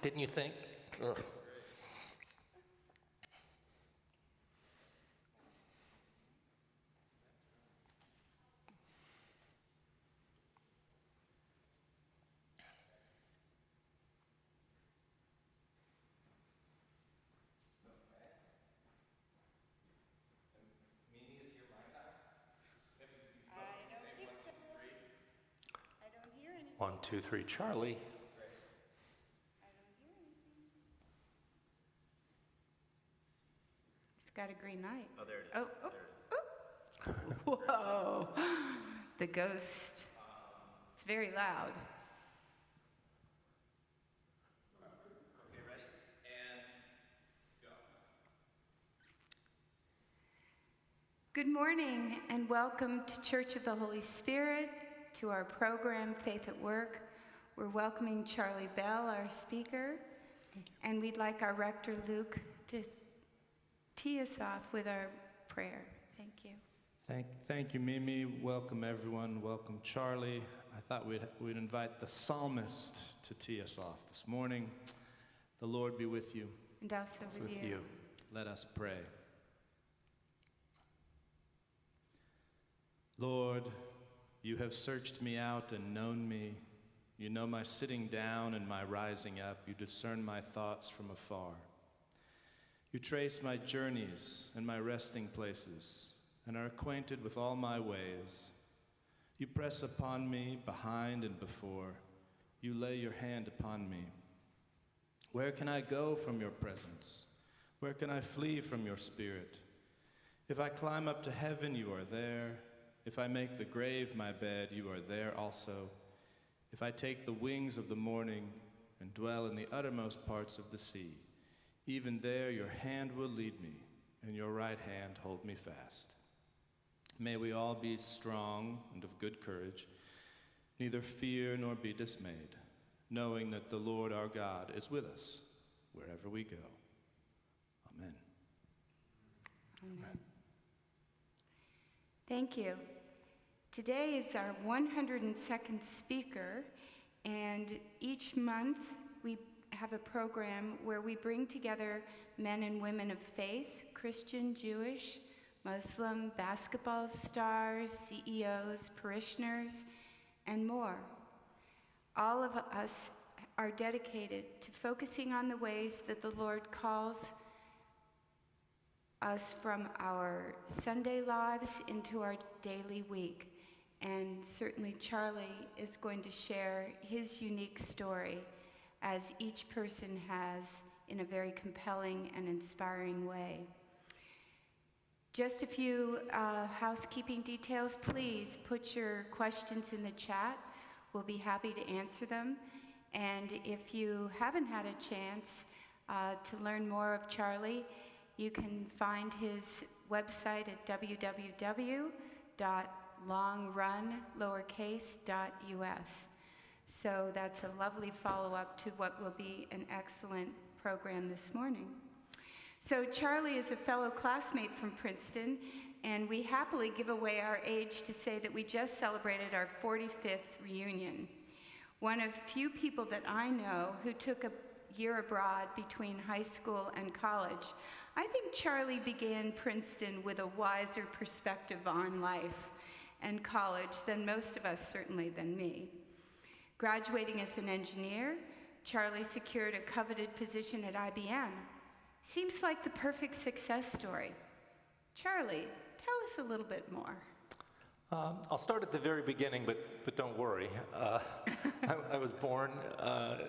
Didn't you think? Ugh. One, two, three, Charlie. I don't hear anything. It's got a green light. Oh, there it is. Oh, oh, oh. Whoa. The ghost. It's very loud. Okay, ready? And go. Good morning and welcome to Church of the Holy Spirit, to our program, Faith at Work. We're welcoming Charlie Bell, our speaker, and we'd like our rector, Luke, to tee us off with our prayer. Thank you. Thank you, Mimi. Welcome, everyone. Welcome, Charlie. I thought we'd invite the psalmist to tee us off this morning. The Lord be with you. And also with you. Let us pray. Lord, you have searched me out and known me. You know my sitting down and my rising up. You discern my thoughts from afar. You trace my journeys and my resting places, and are acquainted with all my ways. You press upon me behind and before. You lay your hand upon me. Where can I go from your presence? Where can I flee from your spirit? If I climb up to heaven, you are there. If I make the grave my bed, you are there also. If I take the wings of the morning and dwell in the uttermost parts of the sea, even there your hand will lead me, and your right hand hold me fast. May we all be strong and of good courage, neither fear nor be dismayed, knowing that the Lord our God is with us wherever we go. Amen. Amen. Thank you. Today is our 102nd speaker, and each month we have a program where we bring together men and women of faith, Christian, Jewish, Muslim, basketball stars, CEOs, parishioners, and more. All of us are dedicated to focusing on the ways that the Lord calls us from our Sunday lives into our daily week. And certainly Charlie is going to share his unique story, as each person has, in a very compelling and inspiring way. Just a few housekeeping details. Please put your questions in the chat. We'll be happy to answer them. And if you haven't had a chance to learn more of Charlie, you can find his website at www.longrun.us. So that's a lovely follow-up to what will be an excellent program this morning. So Charlie is a fellow classmate from Princeton, and we happily give away our age to say that we just celebrated our 45th reunion. One of few people that I know who took a year abroad between high school and college. I think Charlie began Princeton with a wiser perspective on life and college than most of us, certainly than me. Graduating as an engineer, Charlie secured a coveted position at IBM. Seems like the perfect success story. Charlie, tell us a little bit more. I'll start at the very beginning, but don't worry. I was born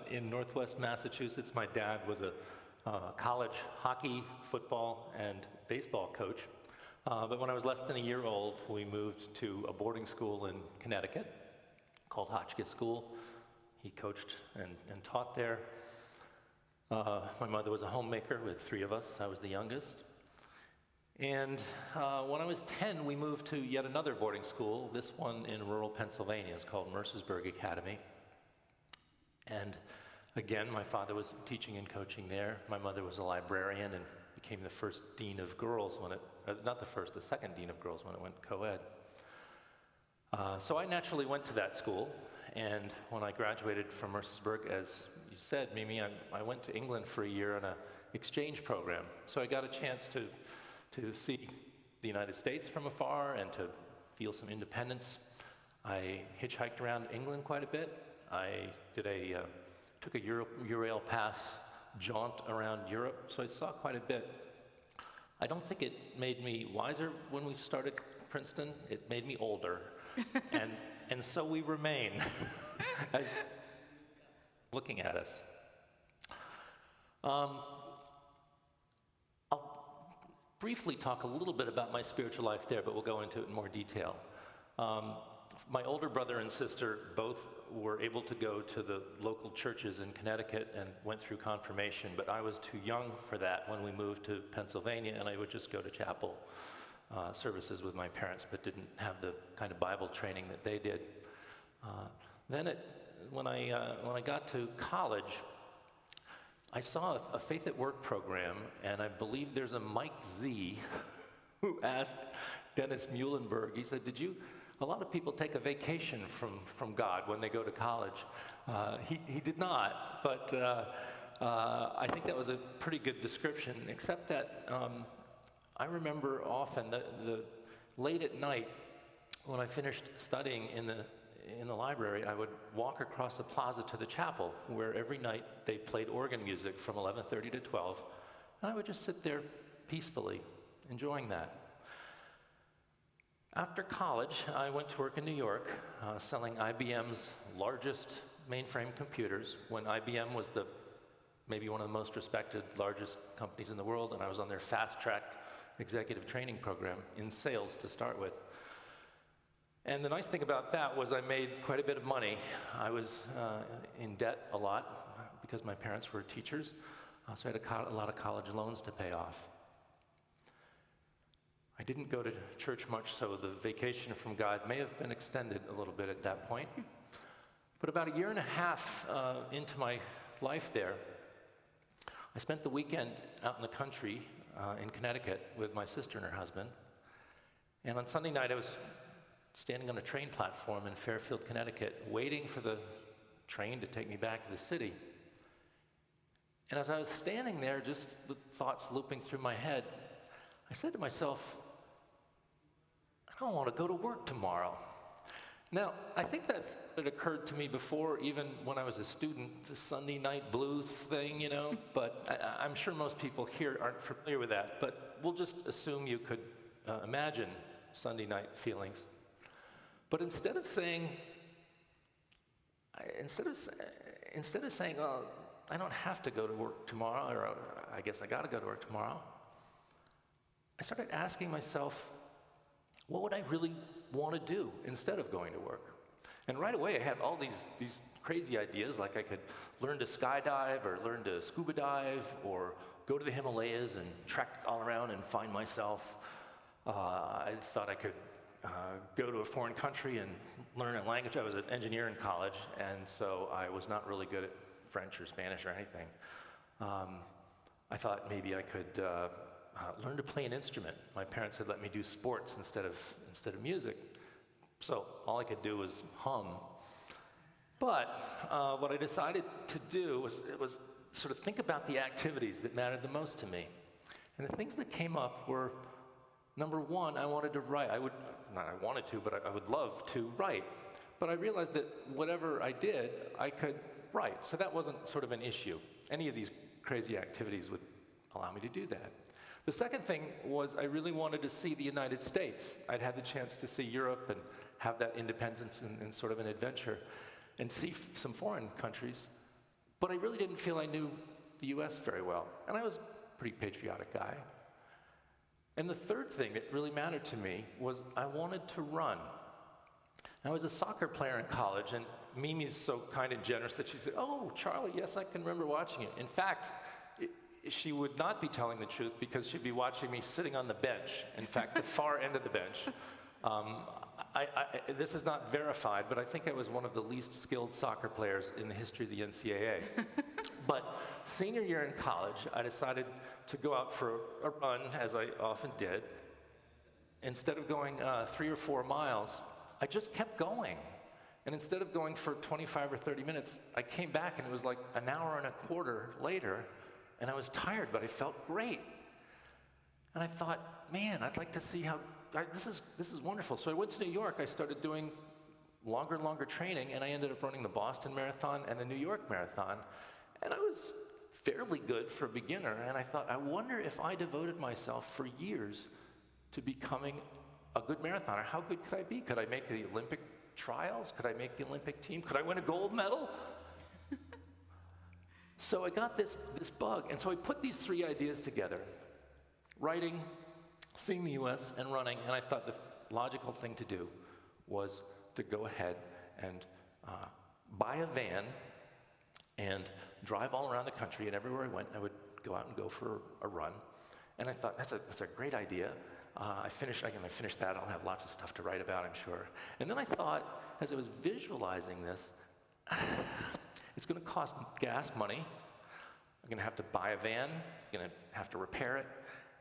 in Northwest Massachusetts. My dad was a college hockey, football, and baseball coach. But when I was less than a year old, we moved to a boarding school in Connecticut called Hotchkiss School. He coached and taught there. My mother was a homemaker with 3 of us. I was the youngest. And when I was 10, we moved to yet another boarding school, this one in rural Pennsylvania. It's called Mercersburg Academy. And again, my father was teaching and coaching there. My mother was a librarian and became the first dean of girls when not the first, the second dean of girls when it went co-ed. So I naturally went to that school. And when I graduated from Mercersburg, as you said, Mimi, I went to England for a year on an exchange program. So I got a chance to see the United States from afar and to feel some independence. I hitchhiked around England quite a bit. I took a Eurail Pass jaunt around Europe, so I saw quite a bit. I don't think it made me wiser when we started Princeton. It made me older, and so we remain, as looking at us. I'll briefly talk a little bit about my spiritual life there, but we'll go into it in more detail. My older brother and sister both were able to go to the local churches in Connecticut and went through confirmation, but I was too young for that when we moved to Pennsylvania, and I would just go to chapel services with my parents, but didn't have the kind of Bible training that they did. When I got to college, I saw a Faith at Work program, and I believe there's a Mike Z who asked Dennis Muhlenberg, he said, a lot of people take a vacation from God when they go to college. He did not, but I think that was a pretty good description, except that I remember often the late at night when I finished studying in the library, I would walk across the plaza to the chapel, where every night they played organ music from 11:30 to 12, and I would just sit there peacefully, enjoying that. After college, I went to work in New York, selling IBM's largest mainframe computers, when IBM was maybe one of the most respected, largest companies in the world, and I was on their fast-track executive training program in sales to start with. And the nice thing about that was I made quite a bit of money. I was in debt a lot because my parents were teachers, so I had a lot of college loans to pay off. I didn't go to church much, so the vacation from God may have been extended a little bit at that point. But about a year and a half into my life there, I spent the weekend out in the country in Connecticut with my sister and her husband. And on Sunday night, I was standing on a train platform in Fairfield, Connecticut, waiting for the train to take me back to the city. And as I was standing there, just with thoughts looping through my head, I said to myself, I don't want to go to work tomorrow. Now, I think that it occurred to me before, even when I was a student, the Sunday night blues thing, but I'm sure most people here aren't familiar with that, but we'll just assume you could imagine Sunday night feelings. But instead of saying, oh, I don't have to go to work tomorrow, or I guess I got to go to work tomorrow, I started asking myself, what would I really want to do instead of going to work? And right away, I had all these crazy ideas, like I could learn to skydive or learn to scuba dive or go to the Himalayas and trek all around and find myself. I thought I could go to a foreign country and learn a language. I was an engineer in college, and so I was not really good at French or Spanish or anything. I thought maybe I could learn to play an instrument. My parents had let me do sports instead of music, so all I could do was hum. But what I decided to do was sort of think about the activities that mattered the most to me. And the things that came up were, number one, I wanted to write. I would love to write. But I realized that whatever I did, I could write. So that wasn't sort of an issue. Any of these crazy activities would allow me to do that. The second thing was I really wanted to see the United States. I'd had the chance to see Europe and have that independence and sort of an adventure and see some foreign countries. But I really didn't feel I knew the US very well. And I was a pretty patriotic guy. And the third thing that really mattered to me was I wanted to run. I was a soccer player in college, and Mimi's so kind and generous that she said, "Oh, Charlie, yes, I can remember watching it." In fact, she would not be telling the truth because she'd be watching me sitting on the bench. In fact, the far end of the bench. This is not verified, but I think I was one of the least skilled soccer players in the history of the NCAA. But senior year in college, I decided to go out for a run, as I often did. Instead of going 3 or 4 miles, I just kept going. And instead of going for 25 or 30 minutes, I came back and it was like an hour and a quarter later, and I was tired, but I felt great. And I thought, man, I'd like to see how, this is wonderful. So I went to New York, I started doing longer and longer training, and I ended up running the Boston Marathon and the New York Marathon. And I was fairly good for a beginner, and I thought, I wonder if I devoted myself for years to becoming a good marathoner, how good could I be? Could I make the Olympic trials? Could I make the Olympic team? Could I win a gold medal? So I got this bug, and so I put these three ideas together: writing, seeing the US, and running. And I thought the logical thing to do was to go ahead and buy a van and drive all around the country, and everywhere I went, I would go out and go for a run. And I thought, that's a great idea. I finished that, I'll have lots of stuff to write about, I'm sure. And then I thought, as I was visualizing this, it's gonna cost gas money. I'm gonna have to buy a van, I'm gonna have to repair it,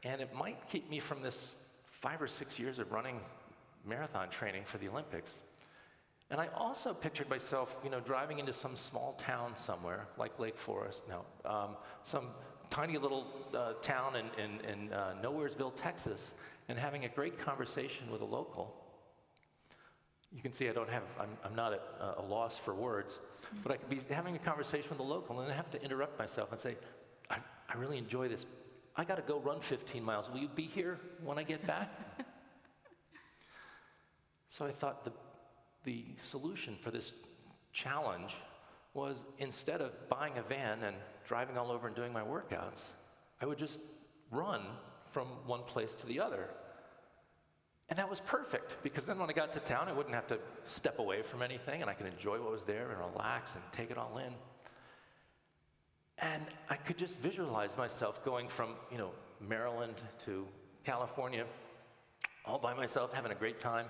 and it might keep me from this 5 or 6 years of running marathon training for the Olympics. And I also pictured myself, driving into some small town somewhere, like Lake Forest, some tiny little town in Nowheresville, Texas, and having a great conversation with a local. You can see I'm not at a loss for words, but I could be having a conversation with a local, and I have to interrupt myself and say, I really enjoy this. I gotta go run 15 miles. Will you be here when I get back? So I thought the solution for this challenge was, instead of buying a van and driving all over and doing my workouts, I would just run from one place to the other. And that was perfect, because then when I got to town, I wouldn't have to step away from anything, and I could enjoy what was there and relax and take it all in. And I could just visualize myself going from, Maryland to California all by myself, having a great time.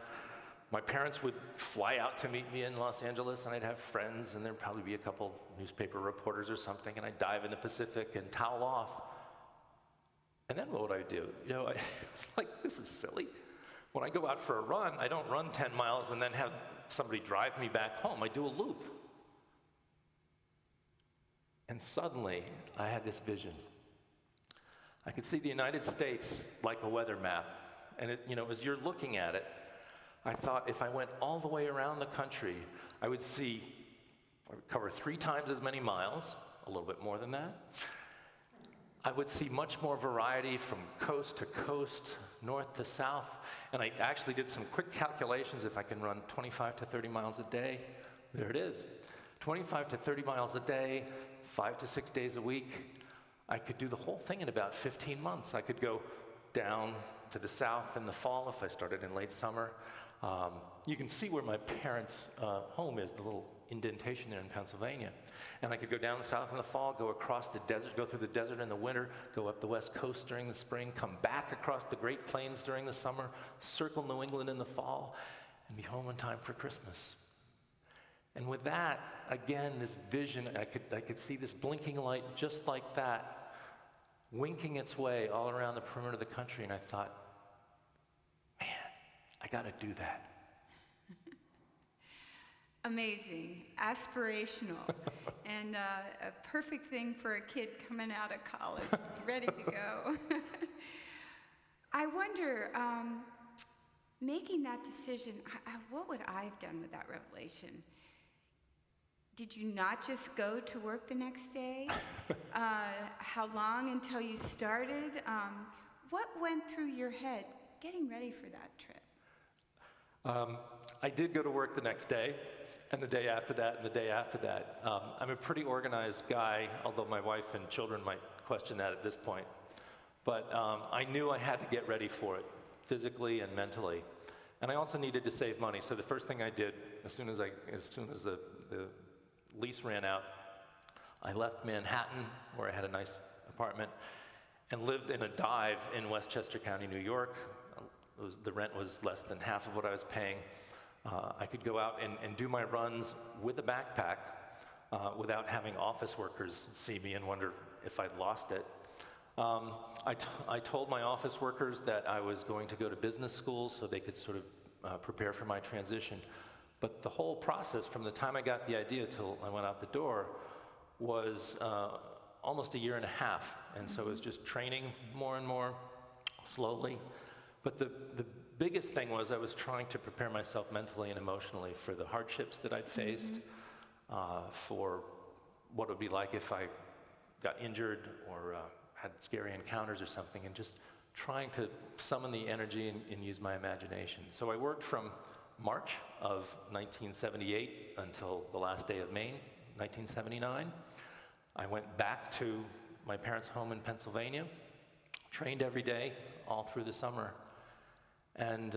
My parents would fly out to meet me in Los Angeles, and I'd have friends, and there'd probably be a couple newspaper reporters or something, and I'd dive in the Pacific and towel off. And then what would I do? I was like, this is silly. When I go out for a run, I don't run 10 miles and then have somebody drive me back home. I do a loop. And suddenly, I had this vision. I could see the United States like a weather map. And as you're looking at it, I thought, if I went all the way around the country, I would cover 3 times as many miles, a little bit more than that. I would see much more variety from coast to coast, north to south. And I actually did some quick calculations. If I can run 25 to 30 miles a day, there it is. 25 to 30 miles a day, 5 to 6 days a week. I could do the whole thing in about 15 months. I could go down to the south in the fall if I started in late summer. You can see where my parents' home is, the little indentation there in Pennsylvania. And I could go down south in the fall, go across the desert, go through the desert in the winter, go up the west coast during the spring, come back across the Great Plains during the summer, circle New England in the fall, and be home in time for Christmas. And with that, again, this vision, I could see this blinking light just like that, winking its way all around the perimeter of the country, and I thought, man, I gotta do that. Amazing, aspirational, and a perfect thing for a kid coming out of college, ready to go. I wonder, making that decision, what would I have done with that revelation? Did you not just go to work the next day? How long until you started? What went through your head getting ready for that trip? I did go to work the next day, and the day after that, and the day after that. I'm a pretty organized guy, although my wife and children might question that at this point. But I knew I had to get ready for it, physically and mentally. And I also needed to save money. So the first thing I did, as soon as the lease ran out, I left Manhattan, where I had a nice apartment, and lived in a dive in Westchester County, New York. The rent was less than half of what I was paying. I could go out and do my runs with a backpack without having office workers see me and wonder if I'd lost it. I told my office workers that I was going to go to business school so they could sort of prepare for my transition. But the whole process, from the time I got the idea till I went out the door, was almost a year and a half. And so it was just training more and more, slowly. But the biggest thing was I was trying to prepare myself mentally and emotionally for the hardships that I'd faced, for what it would be like if I got injured or had scary encounters or something, and just trying to summon the energy and use my imagination. So I worked from March of 1978 until the last day of May, 1979. I went back to my parents' home in Pennsylvania, trained every day all through the summer. And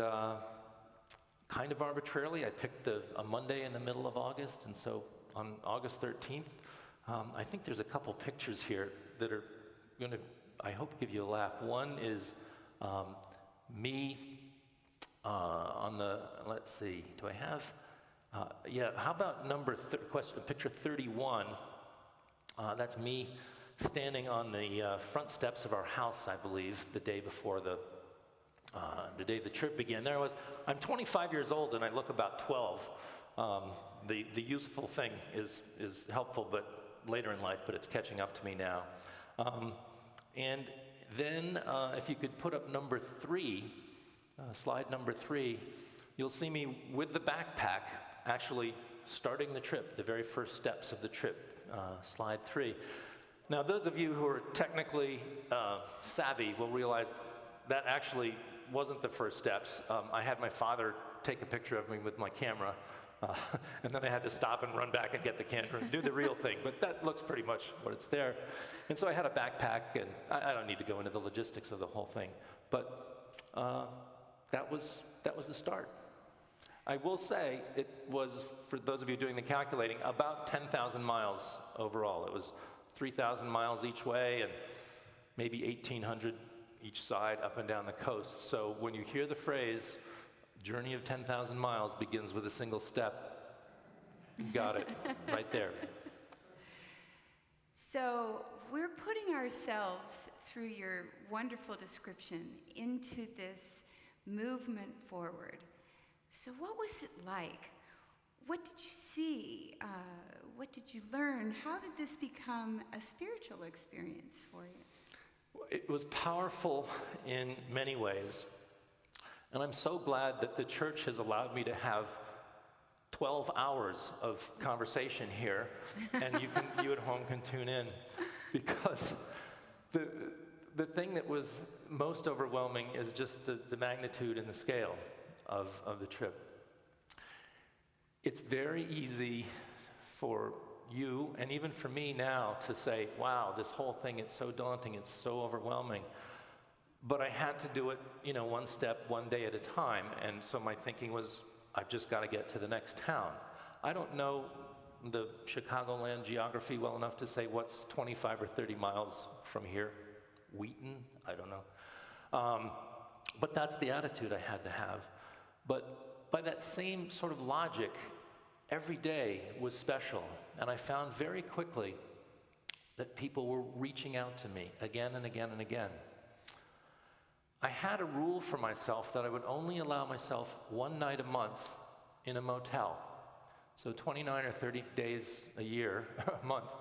kind of arbitrarily, I picked a Monday in the middle of August, and so on August 13th, I think there's a couple pictures here that are going to, I hope, give you a laugh. One is me on the, let's see, do I have, yeah, how about picture 31? That's me standing on the front steps of our house, I believe, the day before the day the trip began. There I was. I'm 25 years old and I look about 12. The useful thing is helpful, but later in life, but it's catching up to me now. And then if you could put up number 3, slide number 3, you'll see me with the backpack actually starting the trip, the very first steps of the trip, slide 3. Now, those of you who are technically savvy will realize that actually wasn't the first steps. I had my father take a picture of me with my camera, and then I had to stop and run back and get the camera and do the real thing, but that looks pretty much what it's there. And so I had a backpack, and I don't need to go into the logistics of the whole thing, but that was the start. I will say it was, for those of you doing the calculating, about 10,000 miles overall. It was 3,000 miles each way and maybe 1,800 each side up and down the coast. So when you hear the phrase, journey of 10,000 miles begins with a single step, you got it right there. So we're putting ourselves, through your wonderful description, into this movement forward. So what was it like? What did you see? What did you learn? How did this become a spiritual experience for you? It was powerful in many ways. And I'm so glad that the church has allowed me to have 12 hours of conversation here, and you at home can tune in, because the thing that was most overwhelming is just the magnitude and the scale of the trip. It's very easy for you, and even for me now, to say, wow, this whole thing, it's so daunting, it's so overwhelming. But I had to do it, one step, one day at a time. And so my thinking was, I've just got to get to the next town. I don't know the Chicagoland geography well enough to say what's 25 or 30 miles from here. Wheaton? I don't know. But that's the attitude I had to have. But by that same sort of logic, every day was special. And I found very quickly that people were reaching out to me again and again and again. I had a rule for myself that I would only allow myself one night a month in a motel. So 29 or 30 days a year, a month,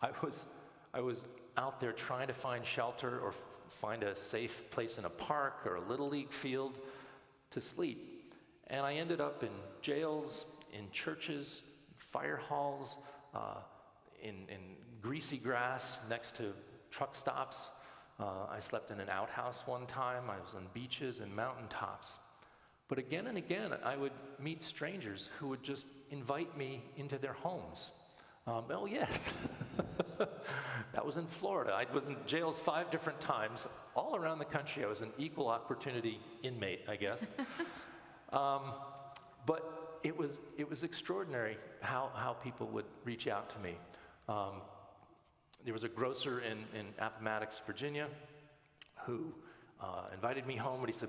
I was out there trying to find shelter or find a safe place in a park or a little league field to sleep. And I ended up in jails, in churches, fire halls, in greasy grass next to truck stops. I slept in an outhouse one time. I was on beaches and mountaintops. But again and again, I would meet strangers who would just invite me into their homes. Oh, yes. That was in Florida. I was in jails 5 different times. All around the country, I was an equal opportunity inmate, I guess. But it was extraordinary how people would reach out to me. There was a grocer in Appomattox, Virginia, who invited me home, but he said,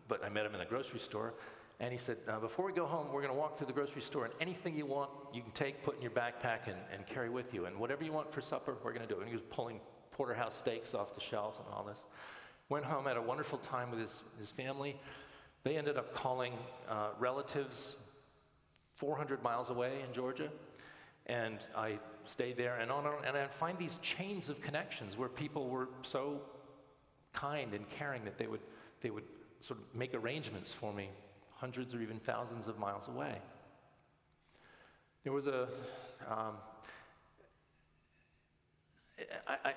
but I met him in the grocery store, and he said, before we go home, we're going to walk through the grocery store, and anything you want, you can take, put in your backpack, and carry with you, and whatever you want for supper, we're going to do it. And he was pulling porterhouse steaks off the shelves and all this. Went home, had a wonderful time with his family. They ended up calling relatives 400 miles away in Georgia. And I stayed there and on, and I'd find these chains of connections where people were so kind and caring that they would sort of make arrangements for me hundreds or even thousands of miles away. There was I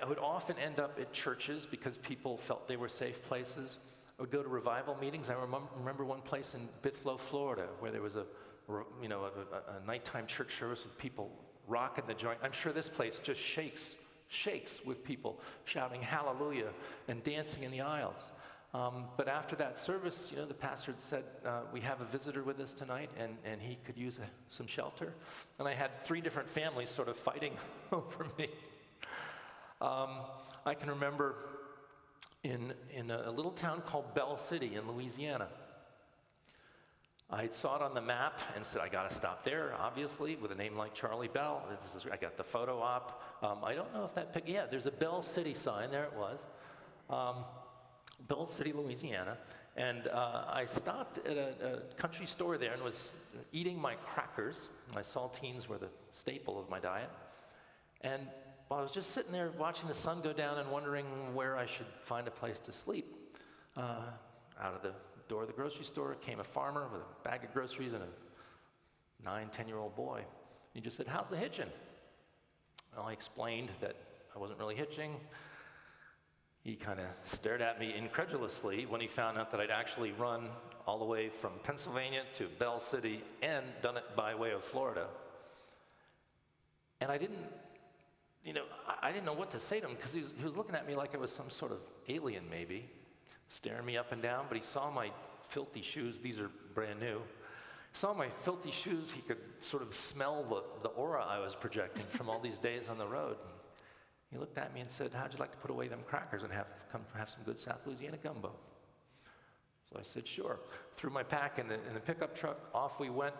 would often end up at churches because people felt they were safe places. I would go to revival meetings. I remember one place in Bithlo, Florida, where there was a nighttime church service with people rocking the joint. I'm sure this place just shakes with people shouting hallelujah and dancing in the aisles. But after that service, the pastor had said, we have a visitor with us tonight, and he could use some shelter. And I had 3 different families sort of fighting over me. I can remember in a little town called Bell City in Louisiana. I saw it on the map and said, I got to stop there, obviously, with a name like Charlie Bell. I got the photo op. I don't know if that yeah, there's a Bell City sign. There it was. Bell City, Louisiana. And I stopped at a country store there and was eating my crackers. My saltines were the staple of my diet. And while I was just sitting there watching the sun go down and wondering where I should find a place to sleep, out of the door of the grocery store came a farmer with a bag of groceries and a 9-10-year-old boy. He just said, how's the hitching? Well, I explained that I wasn't really hitching. He kind of stared at me incredulously when he found out that I'd actually run all the way from Pennsylvania to Bell City and done it by way of Florida. And I didn't know what to say to him because he was looking at me like I was some sort of alien maybe, staring me up and down, but he saw my filthy shoes. These are brand new. He saw my filthy shoes. He could sort of smell the aura I was projecting from all these days on the road. He looked at me and said, how'd you like to put away them crackers and come have some good South Louisiana gumbo? So I said, sure. Threw my pack in the pickup truck. Off we went.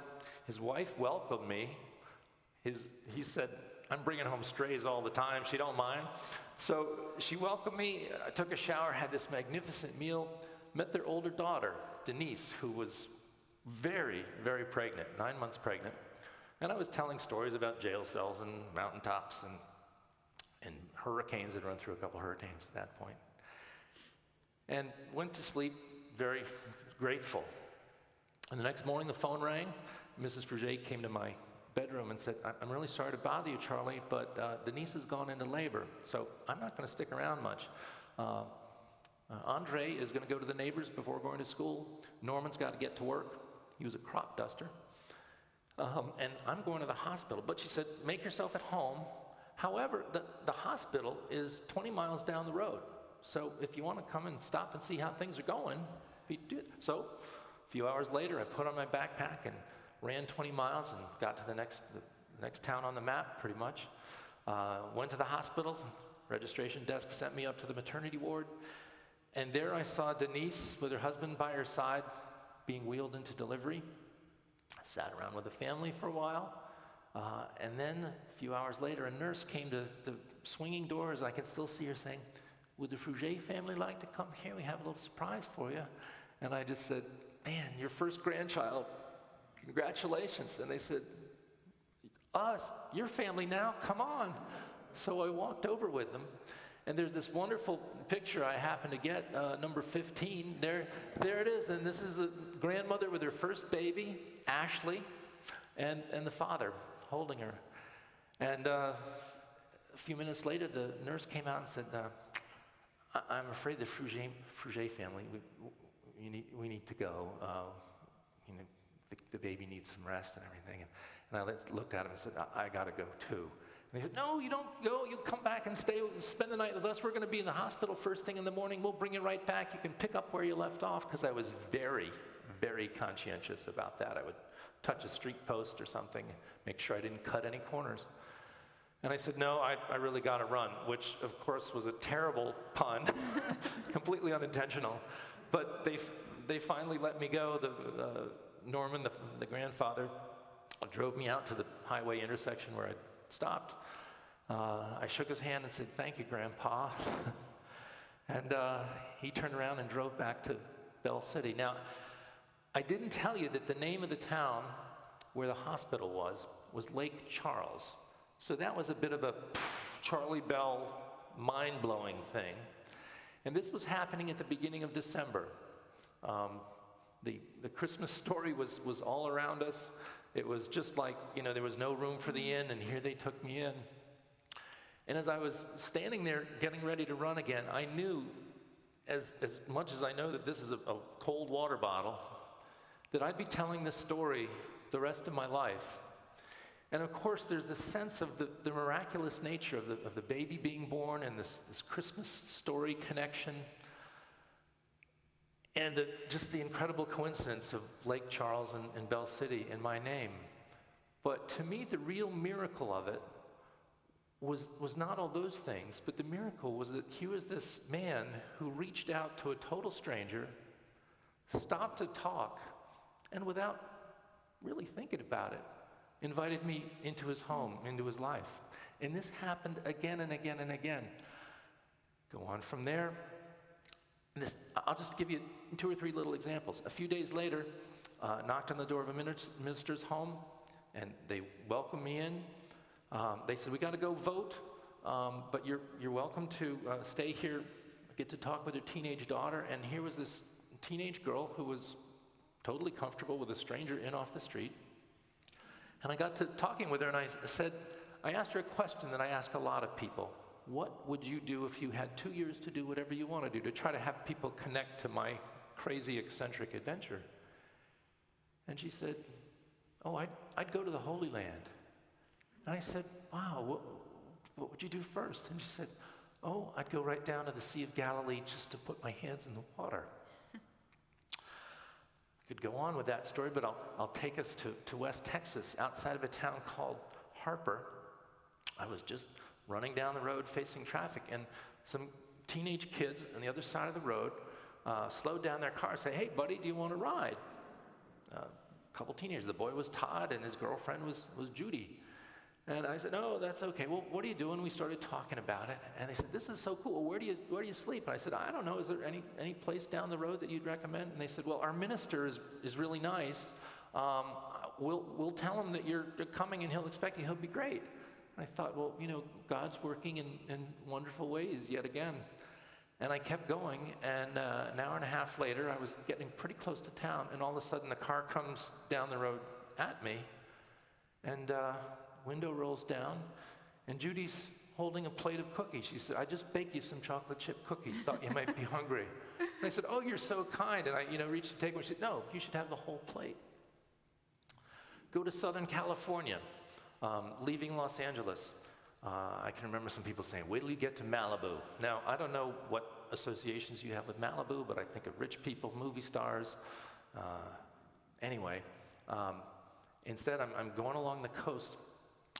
His wife welcomed me. He said, I'm bringing home strays all the time. She don't mind. So she welcomed me. I took a shower, had this magnificent meal, met their older daughter, Denise, who was very, very pregnant, 9 months pregnant. And I was telling stories about jail cells and mountaintops and hurricanes. I'd run through a couple hurricanes at that point. And went to sleep very grateful. And the next morning the phone rang. Mrs. Fruget came to my bedroom and said, I'm really sorry to bother you, Charlie, but Denise has gone into labor, so I'm not going to stick around much. Andre is going to go to the neighbors before going to school. Norman's got to get to work. He was a crop duster. And I'm going to the hospital. But she said, make yourself at home. However, the hospital is 20 miles down the road. So if you want to come and stop and see how things are going, you do it. So a few hours later, I put on my backpack and ran 20 miles and got to the next town on the map, pretty much. Went to the hospital. Registration desk sent me up to the maternity ward. And there I saw Denise with her husband by her side being wheeled into delivery. I sat around with the family for a while. And then a few hours later, a nurse came to the swinging doors. I can still see her saying, would the Fruget family like to come here? We have a little surprise for you. And I just said, man, your first grandchild. Congratulations. And they said, us, your family now, come on. So I walked over with them. And there's this wonderful picture I happened to get, number 15. There it is. And this is the grandmother with her first baby, Ashley, and the father holding her. And a few minutes later, the nurse came out and said, I'm afraid the Fruget family, we need to go. The baby needs some rest and everything. And I looked at him and said, I got to go too. And they said, no, you don't go. You come back and spend the night with us. We're going to be in the hospital first thing in the morning. We'll bring you right back. You can pick up where you left off. Because I was very, very conscientious about that. I would touch a street post or something, make sure I didn't cut any corners. And I said, no, I really got to run, which of course was a terrible pun, completely unintentional. But they finally let me go. Norman, the grandfather, drove me out to the highway intersection where I stopped. I shook his hand and said, thank you, Grandpa. And he turned around and drove back to Bell City. Now, I didn't tell you that the name of the town where the hospital was Lake Charles. So that was a bit of a Charlie Bell mind-blowing thing. And this was happening at the beginning of December. The Christmas story was all around us. It was just like, there was no room for the inn, and here they took me in. And as I was standing there getting ready to run again, I knew, as much as I know that this is a cold water bottle, that I'd be telling this story the rest of my life. And of course, there's this sense of the miraculous nature of the baby being born and this Christmas story connection. And just the incredible coincidence of Lake Charles and Bell City in my name. But to me, the real miracle of it was not all those things, but the miracle was that he was this man who reached out to a total stranger, stopped to talk, and without really thinking about it, invited me into his home, into his life. And this happened again and again and again. Go on from there. I'll just give you 2 or 3 little examples. A few days later, knocked on the door of a minister's home, and they welcomed me in. They said, "We got to go vote, but you're welcome to stay here, get to talk with your teenage daughter." And here was this teenage girl who was totally comfortable with a stranger in off the street. And I got to talking with her, and I asked her a question that I ask a lot of people. What would you do if you had 2 years to do whatever you want to do, to try to have people connect to my crazy, eccentric adventure? And she said, "Oh, I'd go to the Holy Land." And I said, "Wow, what would you do first?" And she said, "Oh, I'd go right down to the Sea of Galilee just to put my hands in the water." I could go on with that story, but I'll take us to West Texas, outside of a town called Harper. I was just running down the road facing traffic, and some teenage kids on the other side of the road slowed down their car and said, "Hey, buddy, do you want to ride?" A couple teenagers. The boy was Todd, and his girlfriend was Judy. And I said, "Oh, that's okay. Well, what are you doing?" We started talking about it, and they said, "This is so cool. Where do you sleep?" And I said, "I don't know. Is there any place down the road that you'd recommend?" And they said, "Well, our minister is really nice. We'll tell him that you're coming, and he'll expect you. He'll be great." And I thought, well, God's working in wonderful ways yet again. And I kept going, and an hour and a half later, I was getting pretty close to town, and all of a sudden the car comes down the road at me, and window rolls down, and Judy's holding a plate of cookies. She said, "I just baked you some chocolate chip cookies. Thought you might be hungry." And I said, "Oh, you're so kind." And I reached to take one. She said, "No, you should have the whole plate." Go to Southern California. Leaving Los Angeles, I can remember some people saying, "Wait till you get to Malibu." Now, I don't know what associations you have with Malibu, but I think of rich people, movie stars. Anyway, instead, I'm going along the coast,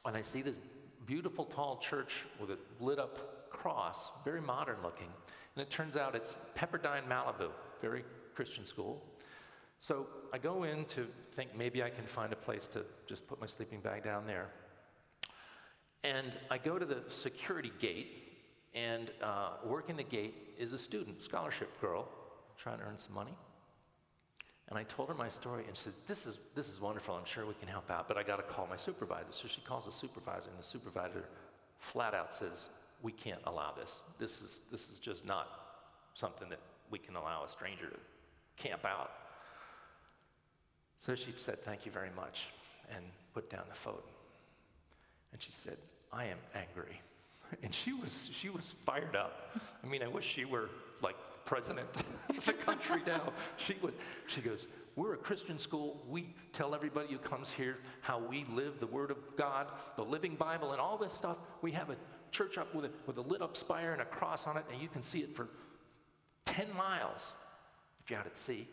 and I see this beautiful tall church with a lit up cross, very modern looking. And it turns out it's Pepperdine, Malibu, very Christian school. So I go in to think maybe I can find a place to just put my sleeping bag down there. And I go to the security gate, and working the gate is a student, scholarship girl, trying to earn some money. And I told her my story, and she said, this is wonderful. I'm sure we can help out, but I got to call my supervisor." So she calls the supervisor, and the supervisor flat out says, "We can't allow this. This is just not something that we can allow a stranger to camp out." So she said, "Thank you very much," and put down the phone. And she said, "I am angry." And she was fired up. I mean, I wish she were like president of the country now. She goes, "We're a Christian school. We tell everybody who comes here how we live the Word of God, the Living Bible, and all this stuff. We have a church up with a lit up spire and a cross on it, and you can see it for 10 miles if you're out at sea."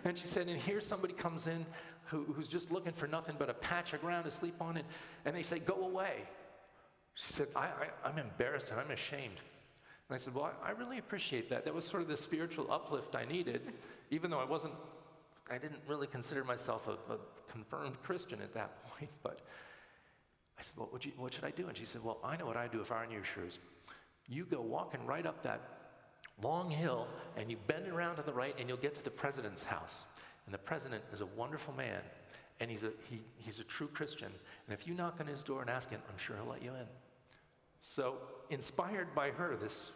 And she said, "And here somebody comes in who's just looking for nothing but a patch of ground to sleep on, and they say, 'Go away.'" She said, I'm embarrassed and I'm ashamed." And I said, "Well, I really appreciate that. That was sort of the spiritual uplift I needed, even though I didn't really consider myself a confirmed Christian at that point." But I said, "Well, what should I do?" And she said, "Well, I know what I'd do if I were in your shoes. You go walking right up that long hill, and you bend around to the right, and you'll get to the president's house. And the president is a wonderful man, and he's a true Christian. And if you knock on his door and ask him, I'm sure he'll let you in. So inspired by her, this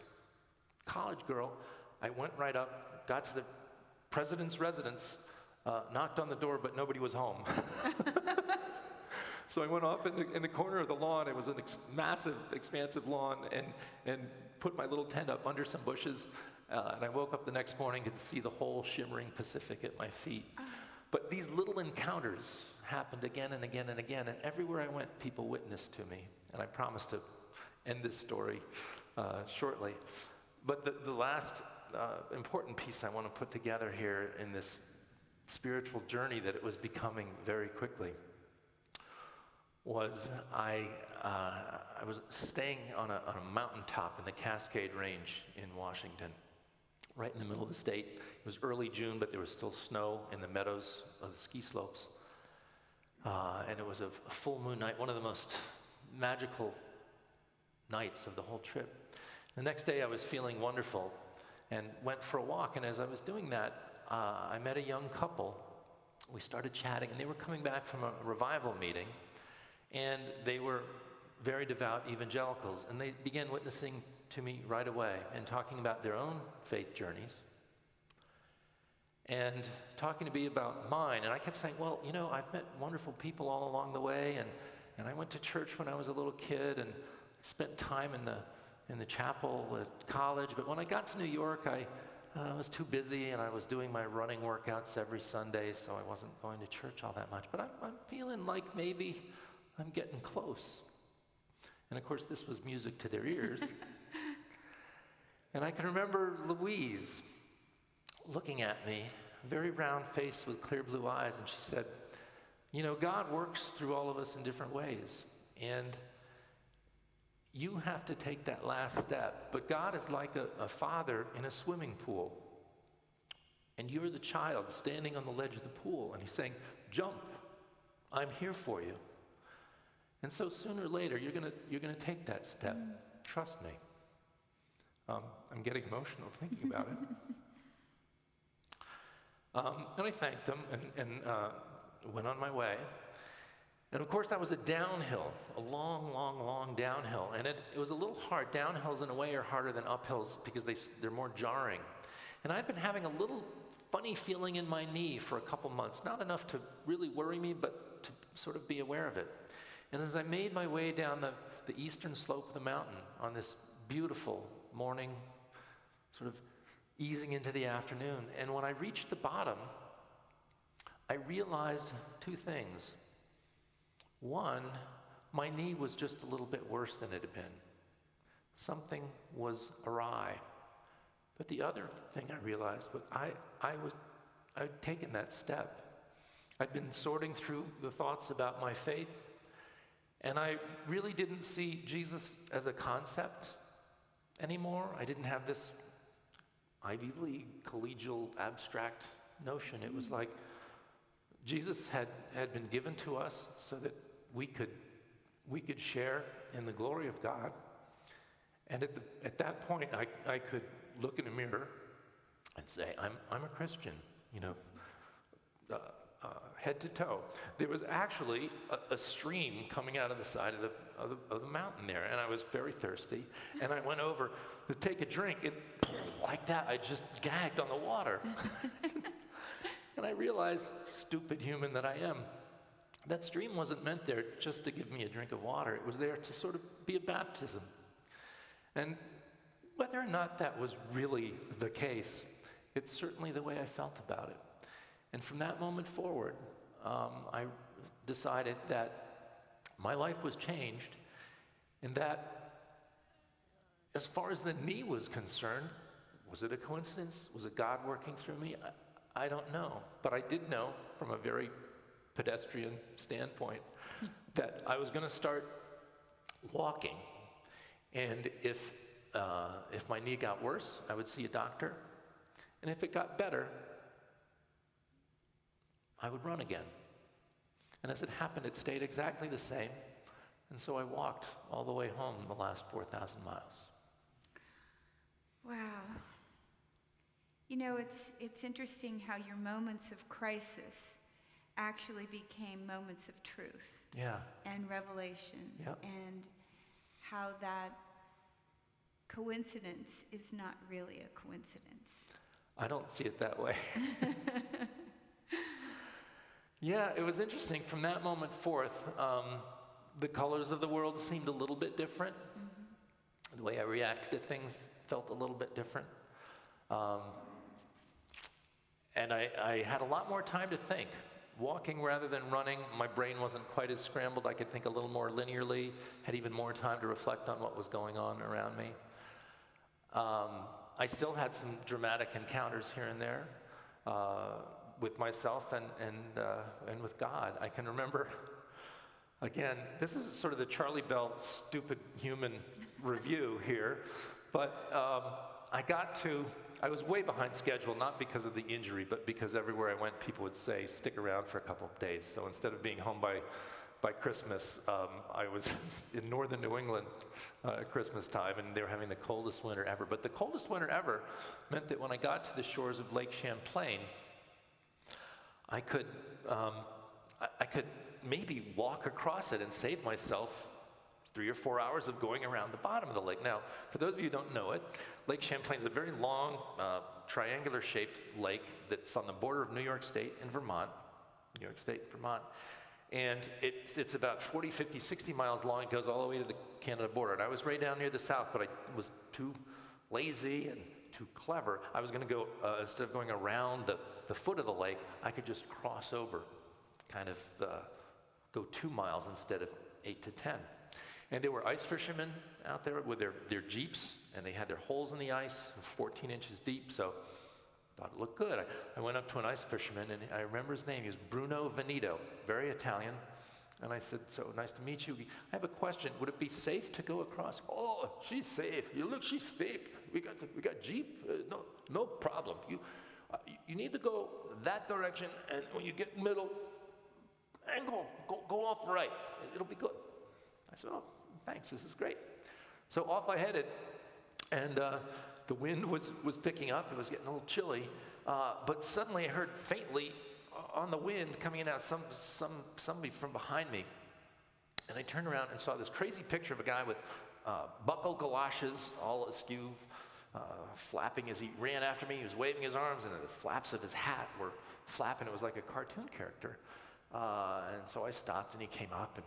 college girl, I went right up, got to the president's residence, knocked on the door, but nobody was home. So I went off in the corner of the lawn. It was a massive, expansive lawn, and put my little tent up under some bushes. And I woke up the next morning to see the whole shimmering Pacific at my feet. But these little encounters happened again and again and again. And everywhere I went, people witnessed to me. And I promised to end this story shortly. But the last important piece I want to put together here in this spiritual journey that it was becoming very quickly was I was staying on a mountaintop in the Cascade Range in Washington, right in the middle of the state. It was early June, but there was still snow in the meadows of the ski slopes. And it was a full moon night, one of the most magical nights of the whole trip. The next day I was feeling wonderful and went for a walk, and as I was doing that, I met a young couple. We started chatting, and they were coming back from a revival meeting, and they were very devout evangelicals, and they began witnessing to me right away and talking about their own faith journeys and talking to me about mine. And I kept saying, well, you know, I've met wonderful people all along the way, and I went to church when I was a little kid and spent time in the chapel at college. But when I got to New York, I was too busy, and I was doing my running workouts every Sunday, so I wasn't going to church all that much. But I'm feeling like maybe I'm getting close. And of course, this was music to their ears. And I can remember Louise looking at me, very round face with clear blue eyes, and she said, you know, God works through all of us in different ways, and you have to take that last step. But God is like a father in a swimming pool, and you're the child standing on the ledge of the pool, and he's saying, jump, I'm here for you. And so sooner or later, you're gonna take that step. Trust me. I'm getting emotional thinking about it. And I thanked them and went on my way. And of course, that was a downhill, a long, long, long downhill. And it was a little hard. Downhills, in a way, are harder than uphills because they're more jarring. And I'd been having a little funny feeling in my knee for a couple months. Not enough to really worry me, but to sort of be aware of it. And as I made my way down the eastern slope of the mountain on this beautiful morning, sort of easing into the afternoon, and when I reached the bottom, I realized two things. One, my knee was just a little bit worse than it had been. Something was awry. But the other thing I realized was I'd taken that step. I'd been sorting through the thoughts about my faith, and I really didn't see Jesus as a concept anymore. I didn't have this Ivy League, collegial, abstract notion. It was like Jesus had been given to us so that we could share in the glory of God. And at that point, I could look in a mirror and say, I'm a Christian, you know, head to toe. There was actually a stream coming out of the side of the mountain there, and I was very thirsty, and I went over to take a drink, and like that, I just gagged on the water. And I realized, stupid human that I am, that stream wasn't meant there just to give me a drink of water. It was there to sort of be a baptism. And whether or not that was really the case, it's certainly the way I felt about it. And from that moment forward, I decided that my life was changed, and that as far as the knee was concerned, was it a coincidence? Was it God working through me? I don't know. But I did know from a very pedestrian standpoint that I was going to start walking. And if my knee got worse, I would see a doctor. And if it got better, I would run again. And as it happened, it stayed exactly the same. And so I walked all the way home the last 4,000 miles. Wow. You know, it's interesting how your moments of crisis actually became moments of truth Yeah. and revelation, Yep. and how that coincidence is not really a coincidence. I don't see it that way. Yeah, it was interesting. From that moment forth, the colors of the world seemed a little bit different. The way I reacted to things felt a little bit different. And I had a lot more time to think. Walking rather than running, my brain wasn't quite as scrambled. I could think a little more linearly, had even more time to reflect on what was going on around me. I still had some dramatic encounters here and there with myself and with God. I can remember, again, this is sort of the Charlie Bell stupid human review here, but I was way behind schedule, not because of the injury, but because everywhere I went, people would say, stick around for a couple of days. So instead of being home by Christmas, I was in northern New England at Christmas time, and they were having the coldest winter ever. But the coldest winter ever meant that when I got to the shores of Lake Champlain, I could maybe walk across it and save myself 3 or 4 hours of going around the bottom of the lake. Now, for those of you who don't know it, Lake Champlain is a very long, triangular-shaped lake that's on the border of New York State and Vermont. New York State, Vermont. And it's about 40, 50, 60 miles long. It goes all the way to the Canada border. And I was right down near the south, but I was too lazy and too clever. I was going to go, instead of going around the foot of the lake, I could just cross over, kind of go 2 miles instead of 8 to 10. And there were ice fishermen out there with their Jeeps, and they had their holes in the ice, 14 inches deep, so I thought it looked good. I went up to an ice fisherman, and I remember his name. He was Bruno Veneto, very Italian. And I said, so nice to meet you. I have a question. Would it be safe to go across? Oh, she's safe. You look, she's thick. We got Jeep. No problem. You need to go that direction, and when you get middle, angle, go off right. It'll be good. I said, oh, thanks, this is great. So off I headed, and the wind was picking up. It was getting a little chilly, but suddenly I heard faintly on the wind coming in out somebody from behind me. And I turned around and saw this crazy picture of a guy with buckled galoshes, all askew, flapping as he ran after me. He was waving his arms, and the flaps of his hat were flapping. It was like a cartoon character. And so I stopped, and he came up and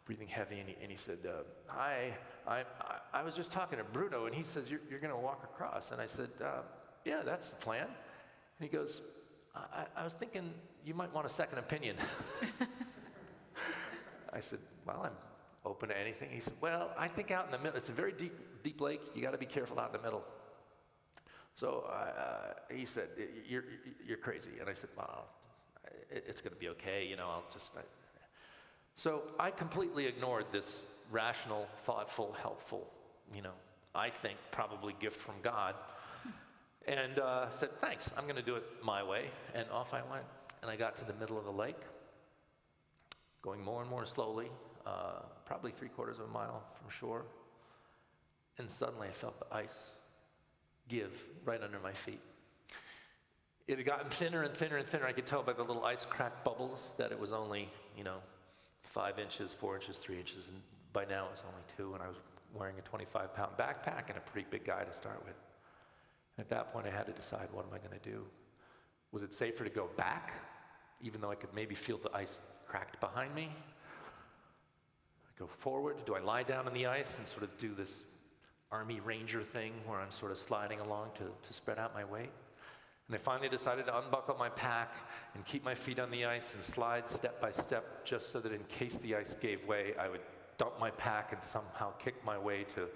breathing heavy, and he said, hi, I was just talking to Bruno, and he says, you're going to walk across. And I said, yeah, that's the plan. And he goes, I was thinking you might want a second opinion. I said, well, I'm open to anything. He said, well, I think out in the middle, it's a very deep lake. You got to be careful out in the middle. So he said, you're crazy. And I said, well, it's going to be okay. I'll just... So I completely ignored this rational, thoughtful, helpful, I think probably gift from God, and said, thanks, I'm going to do it my way. And off I went. And I got to the middle of the lake, going more and more slowly, probably 3/4 of a mile from shore. And suddenly I felt the ice give right under my feet. It had gotten thinner and thinner and thinner. I could tell by the little ice crack bubbles that it was only, 5 inches, 4 inches, 3 inches, and by now it was only 2, and I was wearing a 25-pound backpack and a pretty big guy to start with. At that point, I had to decide, what am I going to do? Was it safer to go back, even though I could maybe feel the ice cracked behind me? Go forward? Do I lie down on the ice and sort of do this Army Ranger thing where I'm sort of sliding along to spread out my weight? And I finally decided to unbuckle my pack and keep my feet on the ice and slide step by step, just so that in case the ice gave way, I would dump my pack and somehow kick my way to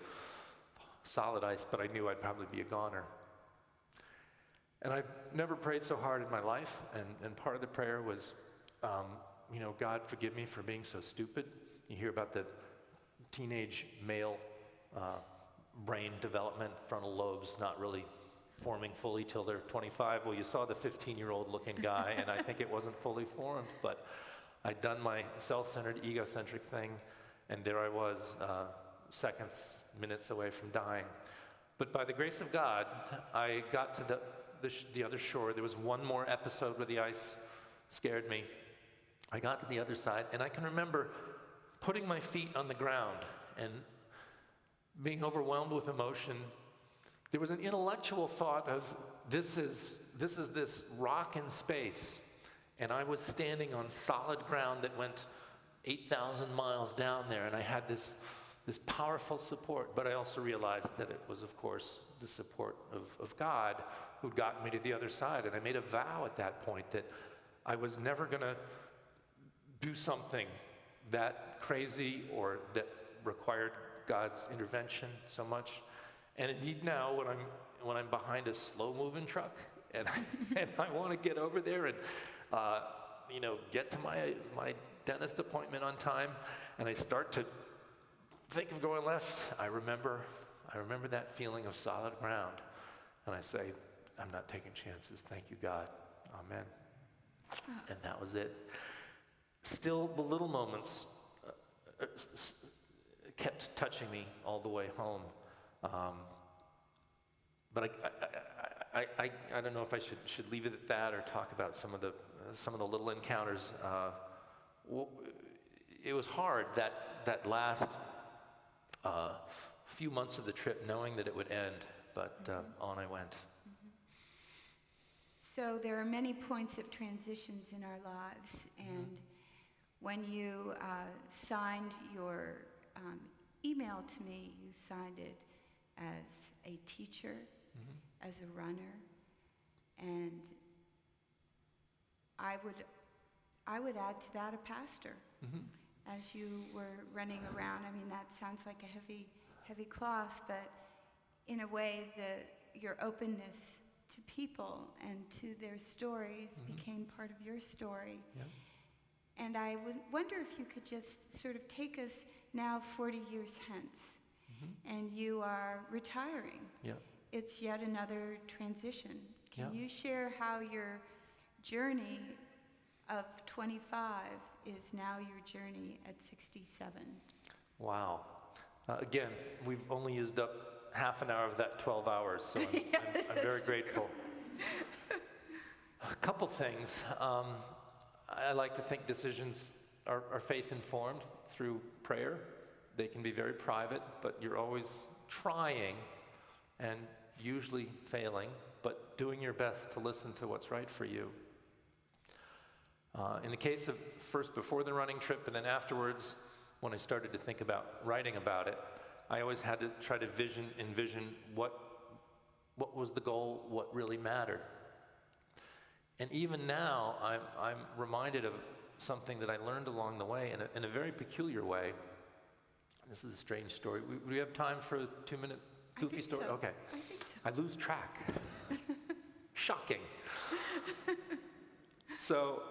solid ice, but I knew I'd probably be a goner. And I've never prayed so hard in my life, and part of the prayer was, God, forgive me for being so stupid. You hear about the teenage male brain development, frontal lobes not really forming fully till they're 25. Well, you saw the 15-year-old looking guy, and I think it wasn't fully formed, but I'd done my self-centered, egocentric thing, and there I was, seconds, minutes away from dying. But by the grace of God, I got to the other shore. There was one more episode where the ice scared me, I got to the other side, and I can remember putting my feet on the ground and being overwhelmed with emotion. There was an intellectual thought of, this is this rock in space, and I was standing on solid ground that went 8,000 miles down there, and I had this powerful support. But I also realized that it was, of course, the support of God who'd gotten me to the other side. And I made a vow at that point that I was never going to do something that crazy or that required God's intervention so much. And indeed now, when I'm behind a slow-moving truck and I want to get over there and get to my dentist appointment on time, and I start to think of going left, I remember that feeling of solid ground, and I say, I'm not taking chances. Thank you, God. Amen. And that was it. Still, the little moments kept touching me all the way home. But I don't know if I should leave it at that or talk about some of the little encounters. It was hard that last few months of the trip, knowing that it would end, but on I went. So there are many points of transitions in our lives, and when you signed your email to me, you signed it as a teacher, as a runner, and I would add to that a pastor. As you were running around, I mean, that sounds like a heavy cloth, but in a way your openness to people and to their stories became part of your story. Yeah. And I would wonder if you could just sort of take us now 40 years hence, and you are retiring. Yeah. It's yet another transition. Can Yeah. you share how your journey of 25 is now your journey at 67? Wow. Again, we've only used up half an hour of that 12 hours, so I'm very grateful. A couple things. I like to think decisions are faith-informed through prayer. They can be very private, but you're always trying and usually failing, but doing your best to listen to what's right for you. In the case of first before the running trip and then afterwards, when I started to think about writing about it, I always had to try to envision what was the goal, what really mattered. And even now, I'm reminded of something that I learned along the way in a very peculiar way. This is a strange story. Do we have time for a 2-minute goofy story? So. Okay. I think so. I lose track. Shocking. So,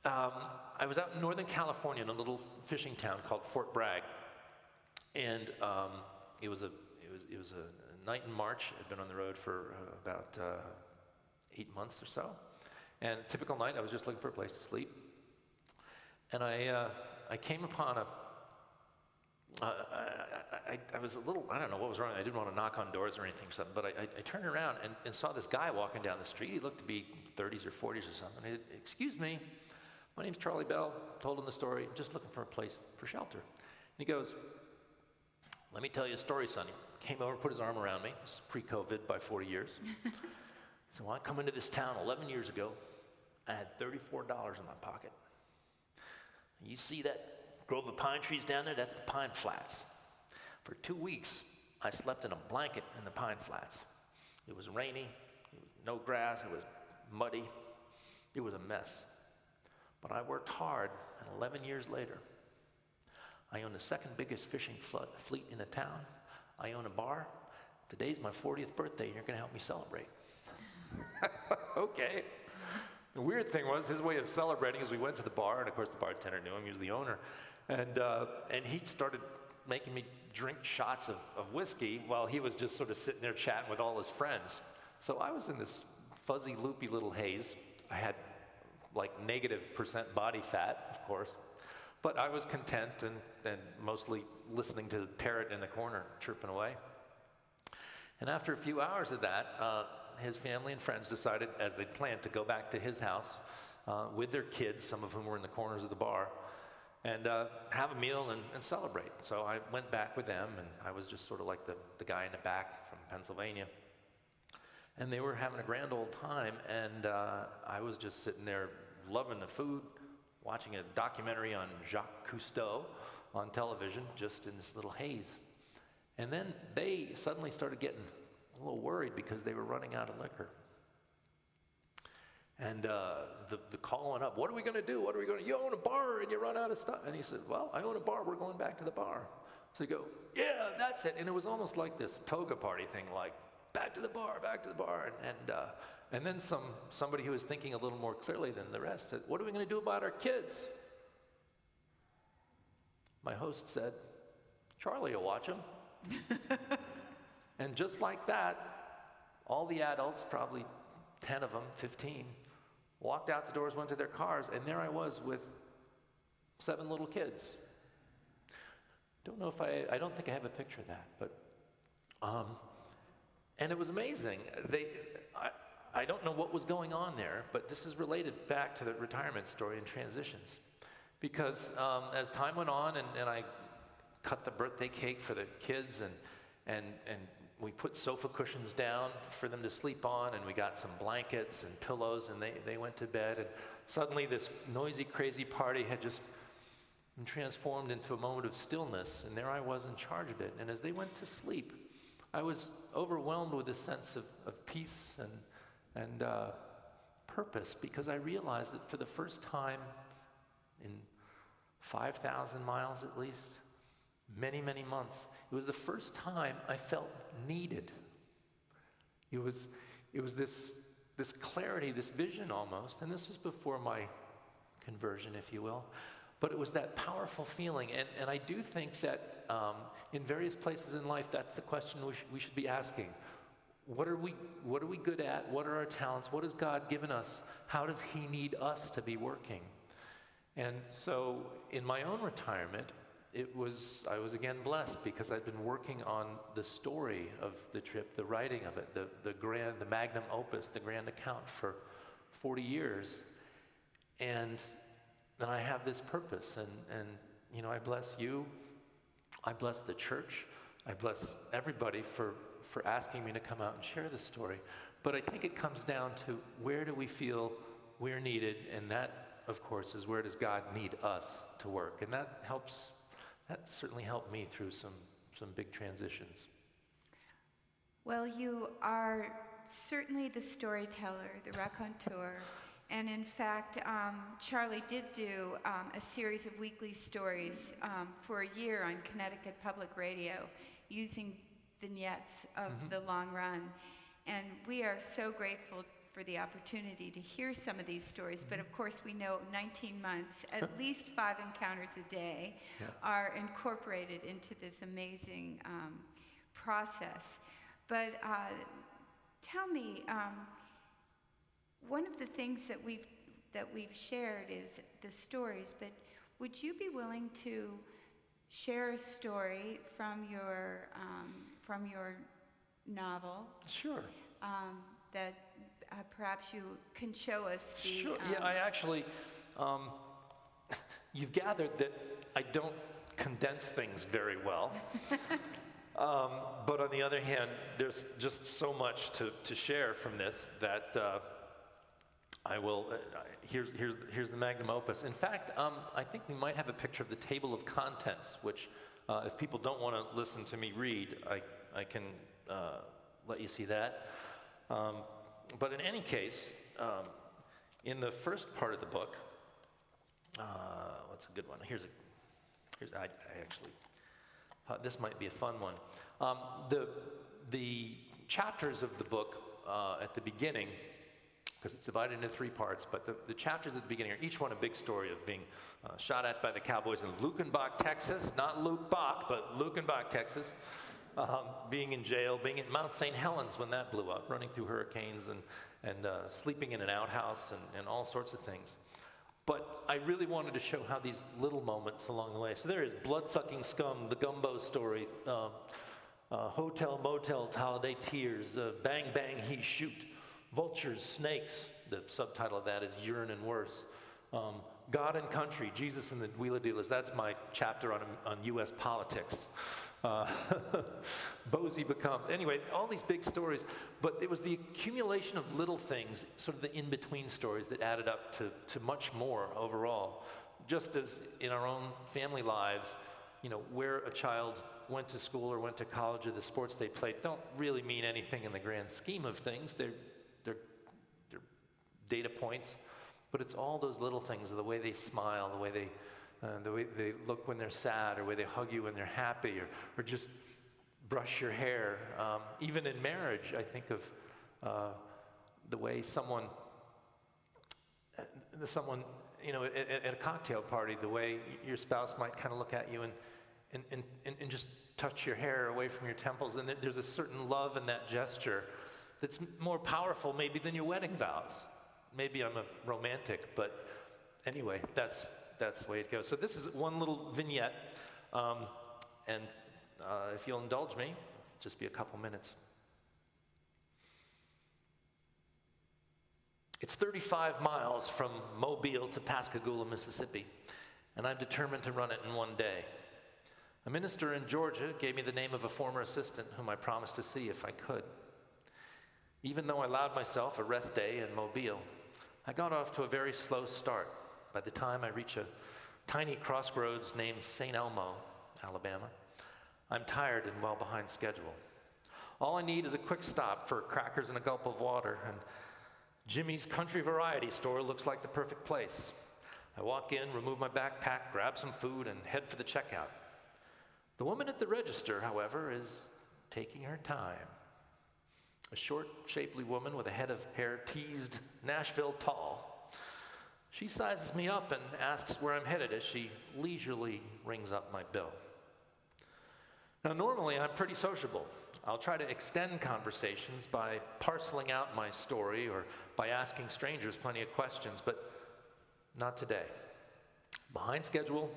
I was out in Northern California in a little fishing town called Fort Bragg, and it was a night in March. I'd been on the road for about 8 months or so, and a typical night. I was just looking for a place to sleep, and I came upon I was a little, I don't know what was wrong. I didn't want to knock on doors or anything, but I turned around and saw this guy walking down the street. He looked to be 30s or 40s or something. Excuse me, my name's Charlie Bell. Told him the story. Just looking for a place for shelter. And he goes, let me tell you a story, son. He came over, put his arm around me. This is pre-COVID by 40 years. So when I come into this town 11 years ago, I had $34 in my pocket. You see that grove of pine trees down there? That's the pine flats. For 2 weeks, I slept in a blanket in the pine flats. It was rainy, it was no grass, it was muddy. It was a mess. But I worked hard, and 11 years later, I own the second biggest fishing fleet in the town. I own a bar. Today's my 40th birthday, and you're going to help me celebrate. Okay. The weird thing was, his way of celebrating is we went to the bar, and of course the bartender knew him, he was the owner, and he started making me drink shots of whiskey while he was just sort of sitting there chatting with all his friends. So I was in this fuzzy, loopy little haze. I had like -% body fat, of course, but I was content and mostly listening to the parrot in the corner chirping away. And after a few hours of that, his family and friends decided, as they'd planned, to go back to his house with their kids, some of whom were in the corners of the bar, and have a meal and celebrate. So I went back with them, and I was just sort of like the guy in the back from Pennsylvania. And they were having a grand old time, and I was just sitting there loving the food, watching a documentary on Jacques Cousteau on television, just in this little haze. And then they suddenly started getting a little worried because they were running out of liquor. And the call went up, what are we going to do? What are we going to do? You own a bar and you run out of stuff. And he said, well, I own a bar. We're going back to the bar. So they go, yeah, that's it. And it was almost like this toga party thing, like, back to the bar, back to the bar. And then somebody who was thinking a little more clearly than the rest said, what are we going to do about our kids? My host said, Charlie will watch them. And just like that, all the adults, probably 10 of them, 15, walked out the doors, went to their cars, and there I was with 7 little kids. I don't think I have a picture of that, but, and it was amazing. I don't know what was going on there, but this is related back to the retirement story and transitions. Because as time went on and I cut the birthday cake for the kids and we put sofa cushions down for them to sleep on, and we got some blankets and pillows, and they went to bed, and suddenly this noisy, crazy party had just been transformed into a moment of stillness, and there I was in charge of it. And as they went to sleep, I was overwhelmed with a sense of peace and purpose, because I realized that for the first time in 5,000 miles at least, many, many months, it was the first time I felt needed. It was this clarity, this vision almost, and this was before my conversion, if you will, but it was that powerful feeling. And I do think that in various places in life, that's the question we should be asking. What are we good at? What are our talents? What has God given us? How does He need us to be working? And so in my own retirement, I was again blessed, because I'd been working on the story of the trip, the writing of it, the magnum opus, the grand account for 40 years. And then I have this purpose, and you know, I bless you, I bless the church, I bless everybody for asking me to come out and share this story. But I think it comes down to, where do we feel we're needed? And that, of course, is, where does God need us to work? And that certainly helped me through some big transitions. Well, you are certainly the storyteller, the raconteur. And in fact, Charlie did do a series of weekly stories for a year on Connecticut Public Radio, using vignettes of the long run. And we are so grateful for the opportunity to hear some of these stories. But of course, we know 19 months, at least 5 encounters a day are incorporated into this amazing process. But tell me, one of the things that we've shared is the stories, but would you be willing to share a story from your novel? Sure. That perhaps you can show us the... Sure. Yeah, I actually, you've gathered that I don't condense things very well. But on the other hand, there's just so much to share from this that I will, here's the magnum opus. In fact, I think we might have a picture of the table of contents, which if people don't want to listen to me read, I can let you see that. But in any case, in the first part of the book, what's a good one? I actually thought this might be a fun one. The chapters of the book at the beginning, because it's divided into 3 parts, but the chapters at the beginning are each one a big story of being shot at by the Cowboys in Lukenbach, Texas, not Luke Bach, but Lukenbach, Texas. Being in jail, being at Mount St. Helens when that blew up, running through hurricanes and sleeping in an outhouse and all sorts of things. But I really wanted to show how these little moments along the way. So there is Blood-Sucking Scum, the Gumbo story, Hotel Motel, Holiday Tears, Bang Bang He Shoot, Vultures, Snakes, The subtitle of that is Urine and Worse. God and Country, Jesus and the Wheeler Dealers. That's my chapter on U.S. politics. Bosie becomes, anyway, all these big stories, but it was the accumulation of little things, sort of the in-between stories that added up to much more overall. Just as in our own family lives, where a child went to school or went to college or the sports they played don't really mean anything in the grand scheme of things. They're data points, but it's all those little things, the way they smile, the way they look when they're sad, or the way they hug you when they're happy, or just brush your hair. Even in marriage, I think of the way someone, at a cocktail party, the way your spouse might kind of look at you and just touch your hair away from your temples. And there's a certain love in that gesture that's more powerful maybe than your wedding vows. Maybe I'm a romantic, but anyway, that's the way it goes. So this is one little vignette, and if you'll indulge me, just be a couple minutes. It's 35 miles from Mobile to Pascagoula, Mississippi, and I'm determined to run it in one day. A minister in Georgia gave me the name of a former assistant whom I promised to see if I could. Even though I allowed myself a rest day in Mobile, I got off to a very slow start. By the time I reach a tiny crossroads named St. Elmo, Alabama, I'm tired and well behind schedule. All I need is a quick stop for crackers and a gulp of water, and Jimmy's Country Variety Store looks like the perfect place. I walk in, remove my backpack, grab some food, and head for the checkout. The woman at the register, however, is taking her time. A short, shapely woman with a head of hair teased Nashville tall. She sizes me up and asks where I'm headed as she leisurely rings up my bill. Now, normally I'm pretty sociable. I'll try to extend conversations by parceling out my story or by asking strangers plenty of questions, but not today. Behind schedule,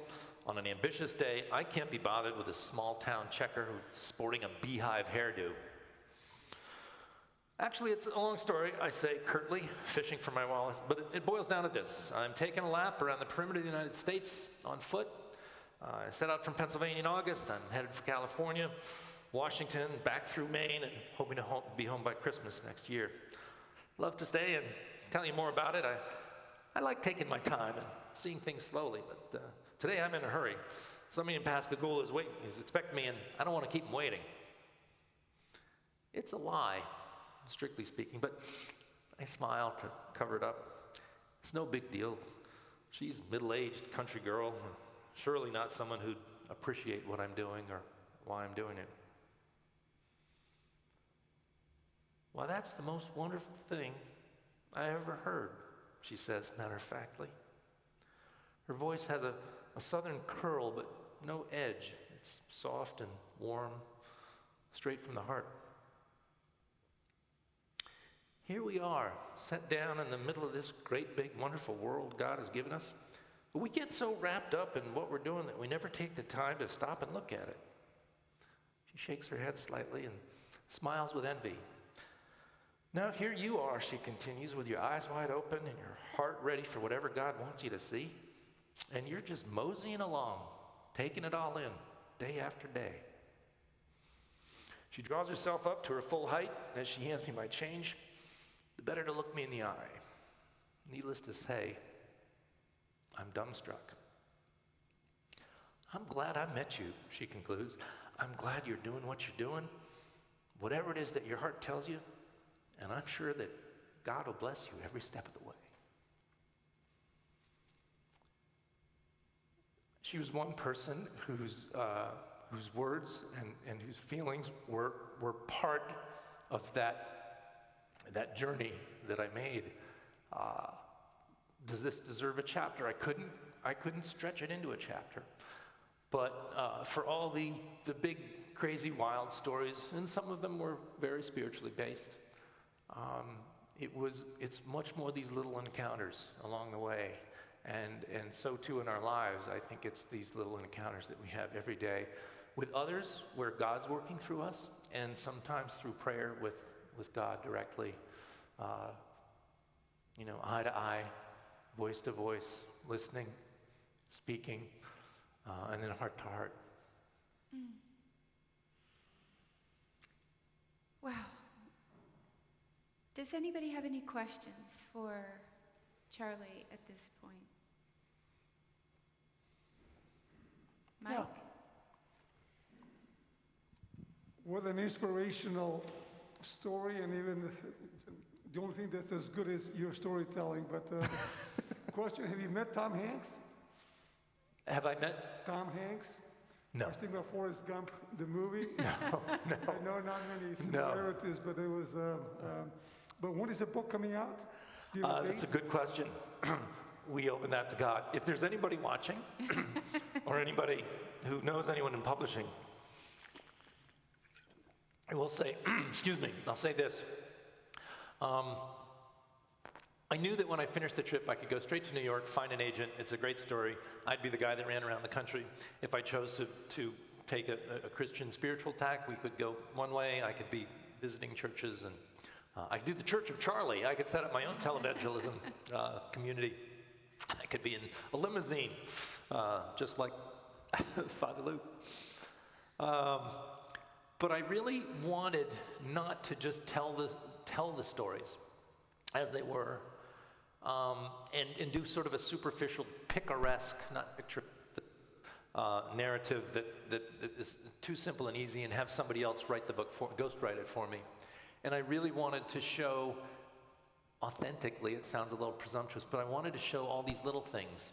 on an ambitious day, I can't be bothered with a small-town checker who's sporting a beehive hairdo. Actually, it's a long story, I say curtly, fishing for my wallet, but it boils down to this. I'm taking a lap around the perimeter of the United States on foot. I set out from Pennsylvania in August. I'm headed for California, Washington, back through Maine, and hoping to be home by Christmas next year. Love to stay and tell you more about it. I like taking my time and seeing things slowly, but today I'm in a hurry. Somebody in Pascagoula is expecting me, and I don't want to keep him waiting. It's a lie, strictly speaking, but I smile to cover it up. It's no big deal. She's a middle-aged country girl, surely not someone who'd appreciate what I'm doing or why I'm doing it. Well, that's the most wonderful thing I ever heard, she says matter-of-factly. Her voice has a southern curl, but no edge. It's soft and warm, straight from the heart. Here we are, set down in the middle of this great, big, wonderful world God has given us. But we get so wrapped up in what we're doing that we never take the time to stop and look at it. She shakes her head slightly and smiles with envy. Now here you are, she continues, with your eyes wide open and your heart ready for whatever God wants you to see. And you're just moseying along, taking it all in, day after day. She draws herself up to her full height as she hands me my change, the better to look me in the eye. Needless to say, I'm dumbstruck. I'm glad I met you, she concludes. I'm glad you're doing what you're doing, whatever it is that your heart tells you, and I'm sure that God will bless you every step of the way. She was one person whose words and whose feelings were part of that journey that I made. Does this deserve a chapter? I couldn't stretch it into a chapter. But for all the big, crazy, wild stories, and some of them were very spiritually based, it's much more these little encounters along the way. And so too in our lives, I think it's these little encounters that we have every day with others where God's working through us, and sometimes through prayer with God directly. eye to eye, voice to voice, listening, speaking, and then heart to heart. Wow. Does anybody have any questions for Charlie at this point? Mike? No. What an inspirational story, and even the only thing that's as good as your storytelling. But question, have you met Tom Hanks? Have I met? Tom Hanks? No. I was thinking about Forrest Gump, the movie. No. I know not many similarities, but it was, but when is the book coming out? Do you have a That's a date? good question. We open that to God. If there's anybody watching, or anybody who knows anyone in publishing, I will say, excuse me, I'll say this. I knew that when I finished the trip, I could go straight to New York, find an agent. It's a great story. I'd be the guy that ran around the country. If I chose to take a Christian spiritual tack, we could go one way. I could be visiting churches, and I could do the Church of Charlie. I could set up my own televangelism community. I could be in a limousine, just like Father Luke. But I really wanted not to just tell the stories as they were, and do sort of a superficial, picaresque, not picture, narrative that is too simple and easy, and have somebody else write the book, ghostwrite it for me. And I really wanted to show authentically, it sounds a little presumptuous, but I wanted to show all these little things.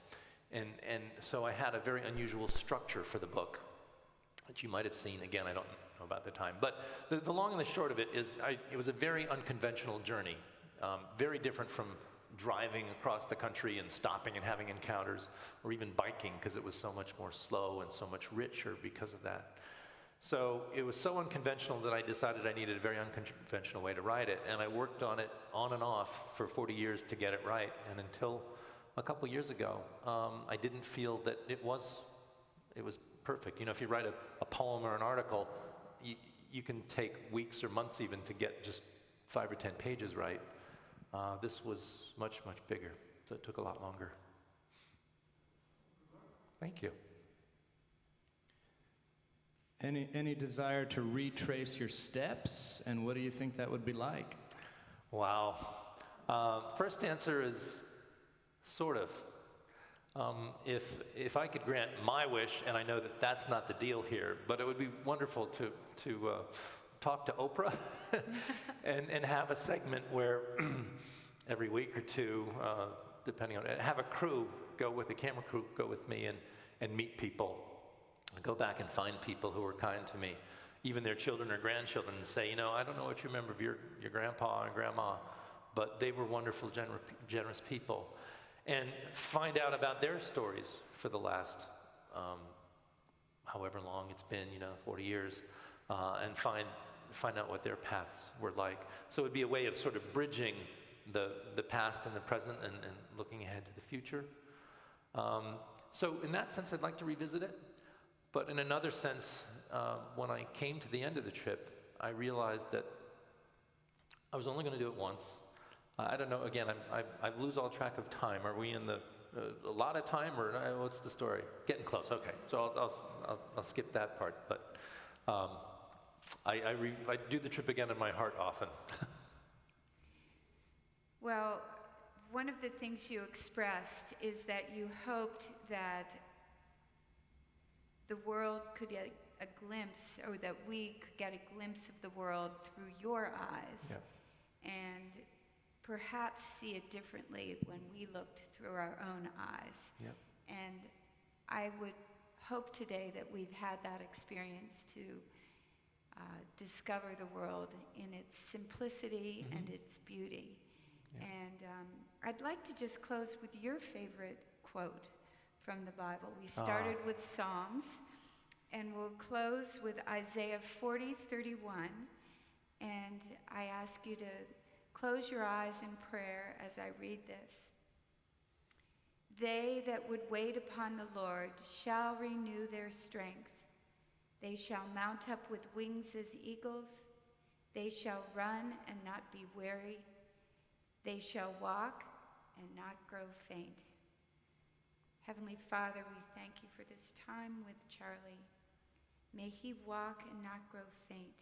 And so I had a very unusual structure for the book that you might have seen. Again, I don't know about the time. But the long and the short of it is it was a very unconventional journey, very different from driving across the country and stopping and having encounters, or even biking, because it was so much more slow and so much richer because of that. So it was so unconventional that I decided I needed a very unconventional way to write it, and I worked on it on and off for 40 years to get it right. And until a couple years ago, I didn't feel that it was perfect. If you write a poem or an article, you can take weeks or months even to get just 5 or 10 pages right. This was much, much bigger, so it took a lot longer. Thank you. Any desire to retrace your steps, and what do you think that would be like? Wow. First answer is sort of. If I could grant my wish, and I know that that's not the deal here, but it would be wonderful to talk to Oprah and have a segment where every week or two, depending on it, have a crew go with the camera crew, go with me and meet people. Go back and find people who were kind to me, even their children or grandchildren, and say, I don't know what you remember of your grandpa and grandma, but they were wonderful, generous people. And find out about their stories for the last, however long it's been, 40 years, and find out what their paths were like. So it would be a way of sort of bridging the past and the present and looking ahead to the future. So in that sense, I'd like to revisit it. But in another sense, when I came to the end of the trip, I realized that I was only going to do it once. I don't know, again, I lose all track of time. Are we in a lot of time, or what's the story? Getting close, okay. So I'll skip that part. But I do the trip again in my heart often. Well, one of the things you expressed is that you hoped that the world could get a glimpse, or that we could get a glimpse of the world through your eyes, Yeah. and perhaps see it differently when we looked through our own eyes. Yeah. And I would hope today that we've had that experience to discover the world in its simplicity and its beauty. Yeah. And I'd like to just close with your favorite quote from the Bible. We started with Psalms, and we'll close with Isaiah 40:31. And I ask you to close your eyes in prayer as I read this. They that would wait upon the Lord shall renew their strength. They shall mount up with wings as eagles. They shall run and not be weary. They shall walk and not grow faint. Heavenly Father, we thank you for this time with Charlie. May he walk and not grow faint,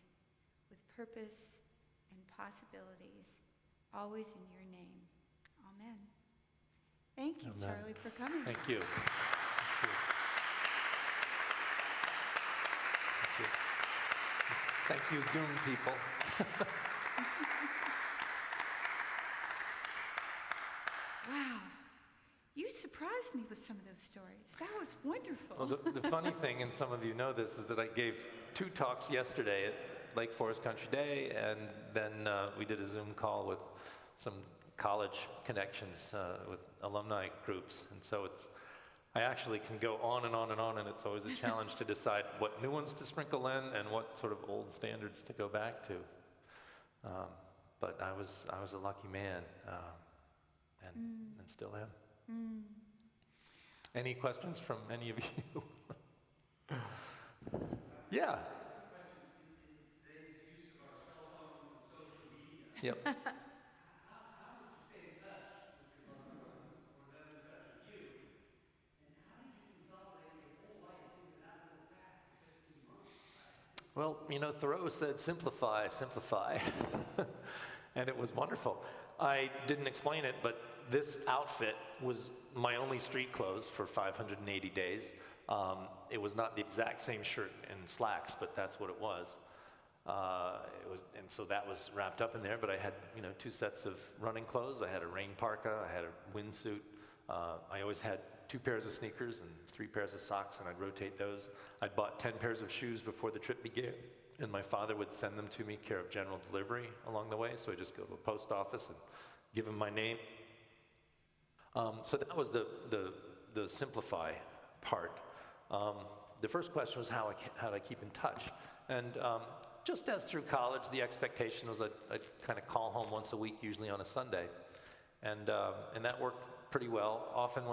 with purpose and possibilities, always in your name. Amen. Thank you, Amen. Charlie, for coming. Thank you. Thank you, Zoom people. Wow. You surprised me with some of those stories. That was wonderful. Well, the funny thing, and some of you know this, is that I gave 2 talks yesterday at Lake Forest Country Day, and then we did a Zoom call with some college connections with alumni groups. And so I actually can go on and on and on, and it's always a challenge to decide what new ones to sprinkle in and what sort of old standards to go back to. But I was a lucky man, and still am. Any questions from any of you? Yeah. Yep. Well, Thoreau said, simplify, simplify. And it was wonderful. I didn't explain it, but this outfit was my only street clothes for 580 days. It was not the exact same shirt and slacks, but that's what it was. And so that was wrapped up in there, but I had, 2 sets of running clothes. I had a rain parka, I had a windsuit. I always had 2 pairs of sneakers and 3 pairs of socks, and I'd rotate those. I'd bought 10 pairs of shoes before the trip began, and my father would send them to me, care of general delivery along the way. So I'd just go to a post office and give him my name. So that was the simplify part. The first question was how do I keep in touch? And just as through college, the expectation was I'd kind of call home once a week, usually on a Sunday. And that worked pretty well. Often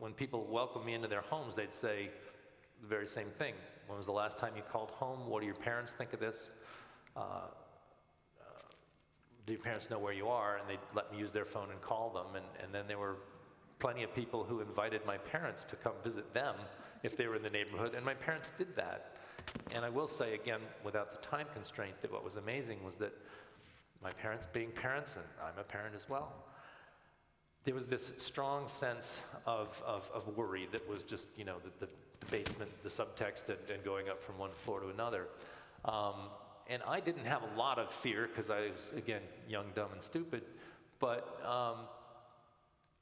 when people welcome me into their homes, they'd say the very same thing. When was the last time you called home? What do your parents think of this? Do your parents know where you are? And they'd let me use their phone and call them. And then there were plenty of people who invited my parents to come visit them if they were in the neighborhood. And my parents did that. And I will say again, without the time constraint, that what was amazing was that my parents being parents, and I'm a parent as well, there was this strong sense of worry that was just, the basement, the subtext, and going up from one floor to another. And I didn't have a lot of fear because I was, again, young, dumb, and stupid. But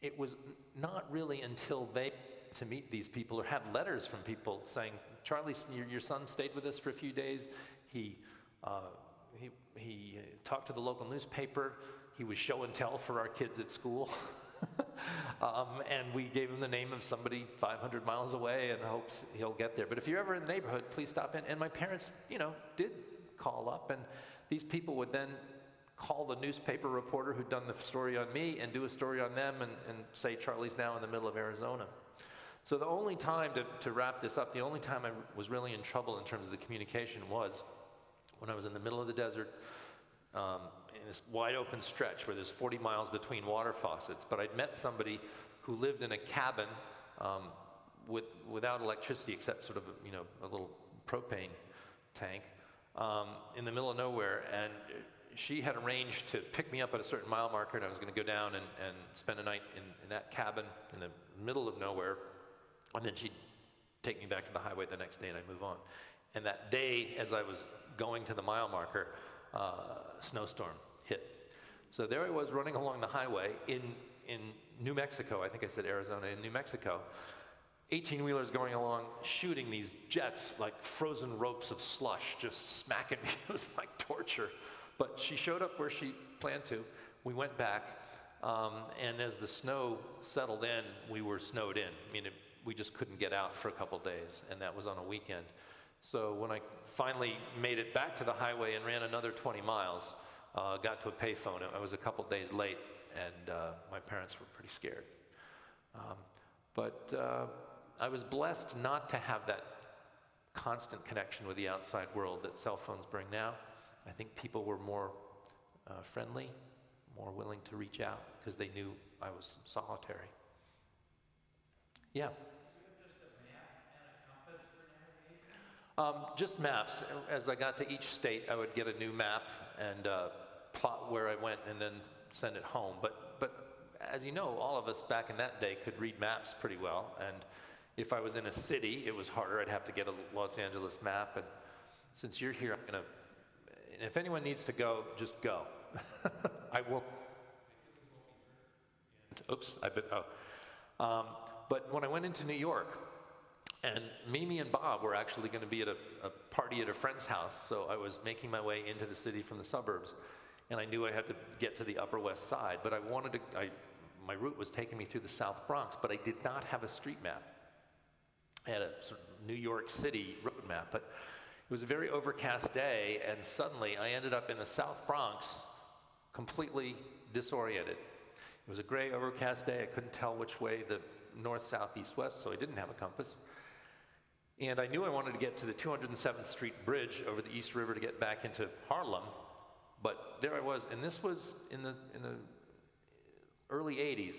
it was not really until they to meet these people or have letters from people saying, Charlie, your son stayed with us for a few days. He talked to the local newspaper. He was show and tell for our kids at school. And we gave him the name of somebody 500 miles away in hopes he'll get there. But if you're ever in the neighborhood, please stop in. And my parents, did call up. And these people would then call the newspaper reporter who'd done the story on me and do a story on them and say, Charlie's now in the middle of Arizona. So the only time, to wrap this up, the only time I was really in trouble in terms of the communication was when I was in the middle of the desert, in this wide open stretch where there's 40 miles between water faucets. But I'd met somebody who lived in a cabin without electricity except sort of, a little propane tank in the middle of nowhere. And she had arranged to pick me up at a certain mile marker, and I was going to go down and spend a night in that cabin in the middle of nowhere. And then she'd take me back to the highway the next day, and I'd move on. And that day, as I was going to the mile marker, a snowstorm hit. So there I was running along the highway in New Mexico. I think I said Arizona, in New Mexico. 18-wheelers going along, shooting these jets like frozen ropes of slush, just smacking me. It was like torture. But she showed up where she planned to. We went back, and as the snow settled in, we were snowed in. I mean, we just couldn't get out for a couple days, and that was on a weekend. So when I finally made it back to the highway and ran another 20 miles, got to a payphone, I was a couple days late, and my parents were pretty scared. But I was blessed not to have that constant connection with the outside world that cell phones bring now. I think people were more friendly, more willing to reach out because they knew I was solitary. Yeah. Just maps. As I got to each state, I would get a new map and plot where I went and then send it home. But as you know, all of us back in that day could read maps pretty well. And if I was in a city, it was harder. I'd have to get a Los Angeles map. And since you're here, I'm going to, and if anyone needs to go, just go. I will. Oops, but when I went into New York, and Mimi and Bob were actually going to be at a party at a friend's house, so I was making my way into the city from the suburbs, and I knew I had to get to the Upper West Side, but my route was taking me through the South Bronx, but I did not have a street map. I had a sort of New York City road map, but it was a very overcast day, and suddenly I ended up in the South Bronx, completely disoriented. It was a gray, overcast day. I couldn't tell which way the north, south, east, west, so I didn't have a compass. And I knew I wanted to get to the 207th Street Bridge over the East River to get back into Harlem, but there I was, and this was in the early 80s,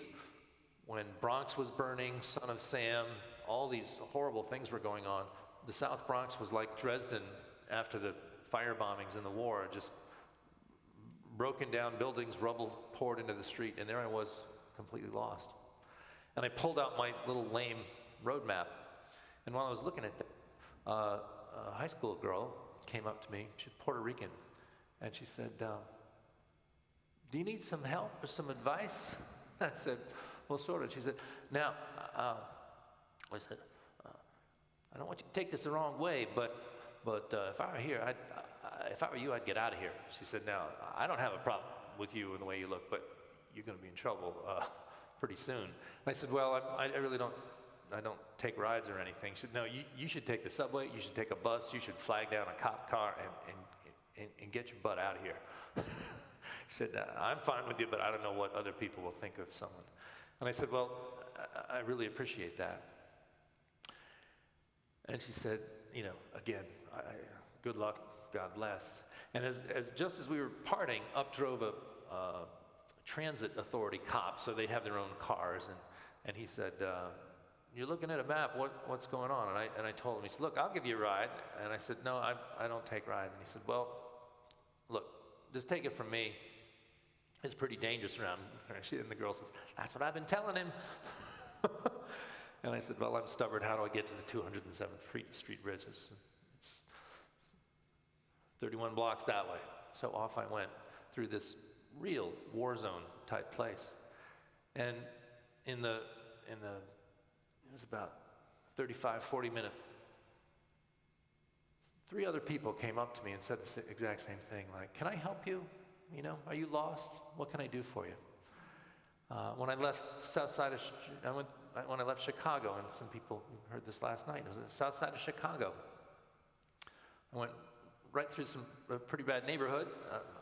when Bronx was burning, Son of Sam, all these horrible things were going on. The South Bronx was like Dresden after the fire bombings in the war, just broken down buildings, rubble poured into the street, and there I was, completely lost. And I pulled out my little lame road map, and while I was looking at that, a high school girl came up to me, she's Puerto Rican, and she said, do you need some help or some advice? I said, well, sort of. She said, now, I said, I don't want you to take this the wrong way, but if I were here, if I were you, I'd get out of here. She said, now, I don't have a problem with you and the way you look, but you're going to be in trouble pretty soon. And I said, well, I really don't take rides or anything. She said, no, you should take the subway, you should take a bus, you should flag down a cop car and get your butt out of here. She said, I'm fine with you, but I don't know what other people will think of someone. And I said, well, I really appreciate that. And she said, again, good luck, God bless. And just as we were parting, up drove a transit authority cop, so they have their own cars, and he said, you're looking at a map, what's going on? And I told him, he said, look, I'll give you a ride. And I said, no, I don't take rides. And he said, well, look, just take it from me. It's pretty dangerous around here. And the girl says, that's what I've been telling him. And I said, well, I'm stubborn. How do I get to the 207th Street Bridge? It's 31 blocks that way. So off I went through this real war zone type place. And it was about 35, 40 minutes. 3 other people came up to me and said the exact same thing, like, can I help you? Are you lost? What can I do for you? When I left when I left Chicago, and some people heard this last night, it was the south side of Chicago. I went right through a pretty bad neighborhood.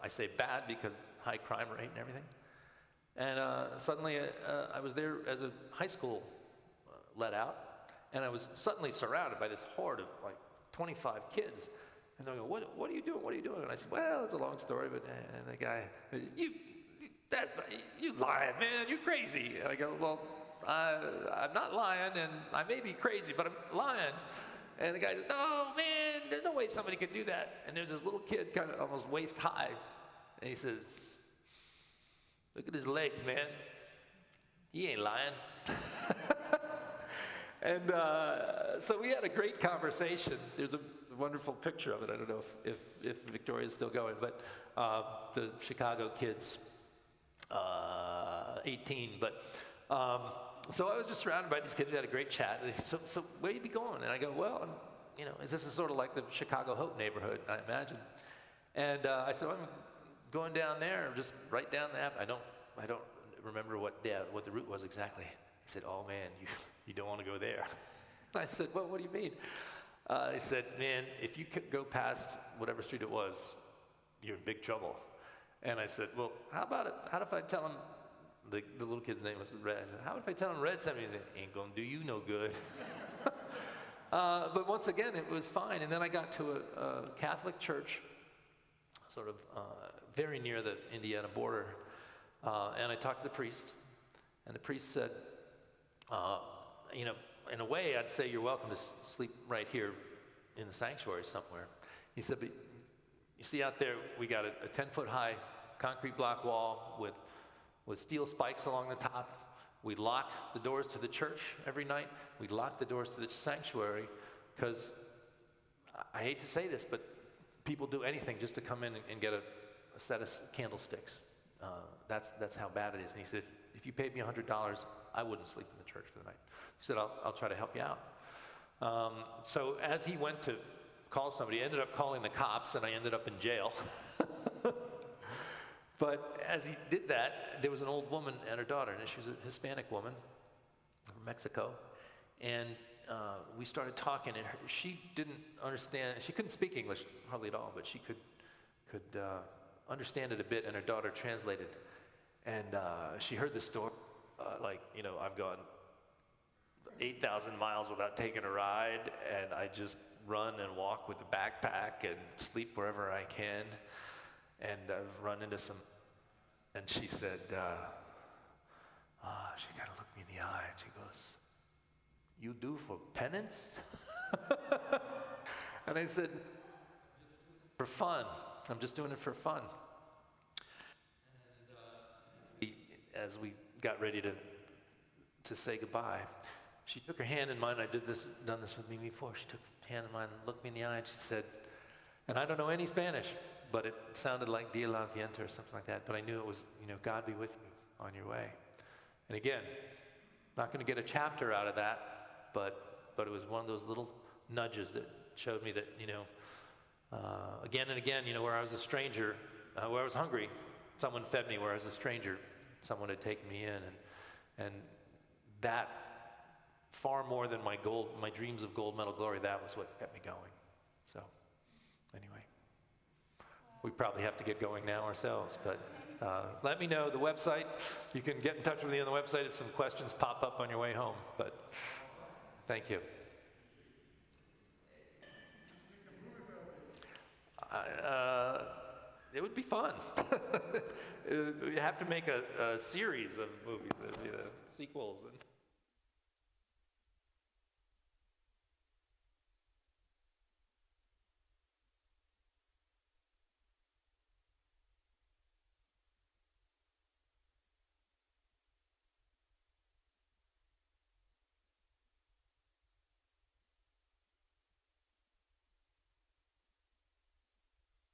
I say bad because high crime rate and everything. And suddenly I was there as a high school let out, and I was suddenly surrounded by this horde of like 25 kids. And they go, what are you doing? What are you doing? And I said, well, it's a long story, but and the guy, you lying, man, you're crazy. And I go, well, I'm not lying, and I may be crazy, but I'm lying. And the guy said, no, man, there's no way somebody could do that. And there's this little kid kind of almost waist high, and he says, look at his legs, man. He ain't lying. And so we had a great conversation. There's a wonderful picture of it. I don't know if Victoria's still going, but the Chicago kids, 18. But so I was just surrounded by these kids. We had a great chat. And they said, so where you be going? And I go, well, this is sort of like the Chicago Hope neighborhood, I imagine. And I said, well, I'm going down there. Just write down the app. I don't remember what the route was exactly. He said, oh man, you don't want to go there. And I said, well, what do you mean? He said, man, if you could go past whatever street it was, you're in big trouble. And I said, well, how about it? How if I tell him, the little kid's name was Red. I said, how if I tell him Red sent me? He said, ain't gonna do you no good. But once again, it was fine. And then I got to a Catholic church, sort of very near the Indiana border. And I talked to the priest, and the priest said, you know, in a way, I'd say you're welcome to sleep right here in the sanctuary somewhere. He said, but you see out there, we got a 10-foot high concrete block wall with steel spikes along the top. We lock the doors to the church every night. We lock the doors to the sanctuary because, I hate to say this, but people do anything just to come in and get a set of candlesticks. That's how bad it is. And he said, if you paid me $100, I wouldn't sleep in the church for the night. He said, I'll try to help you out. So as he went to call somebody, he ended up calling the cops, and I ended up in jail. But as he did that, there was an old woman and her daughter, and she was a Hispanic woman from Mexico. And we started talking, and she didn't understand. She couldn't speak English hardly at all, but she could understand it a bit, and her daughter translated. And she heard the story, like, you know, I've gone 8,000 miles without taking a ride, and I just run and walk with a backpack and sleep wherever I can. And I've run into some, and she said, she kind of looked me in the eye, and she goes, you do for penance? And I said, for fun. I'm just doing it for fun. And as we got ready to say goodbye, she took her hand in mine. Done this with me before. She took her hand in mine, looked me in the eye, and she said, and I don't know any Spanish, but it sounded like Dia la Vienta or something like that. But I knew it was, you know, God be with you on your way. And again, not going to get a chapter out of that, but it was one of those little nudges that showed me that, you know, again and again, you know, where I was a stranger, where I was hungry, someone fed me. Where I was a stranger, someone had taken me in, and that far more than my dreams of gold medal glory, that was what kept me going. So, anyway. We probably have to get going now ourselves, but let me know the website. You can get in touch with me on the website if some questions pop up on your way home, but thank you. It would be fun. We have to make a series of movies, sequels.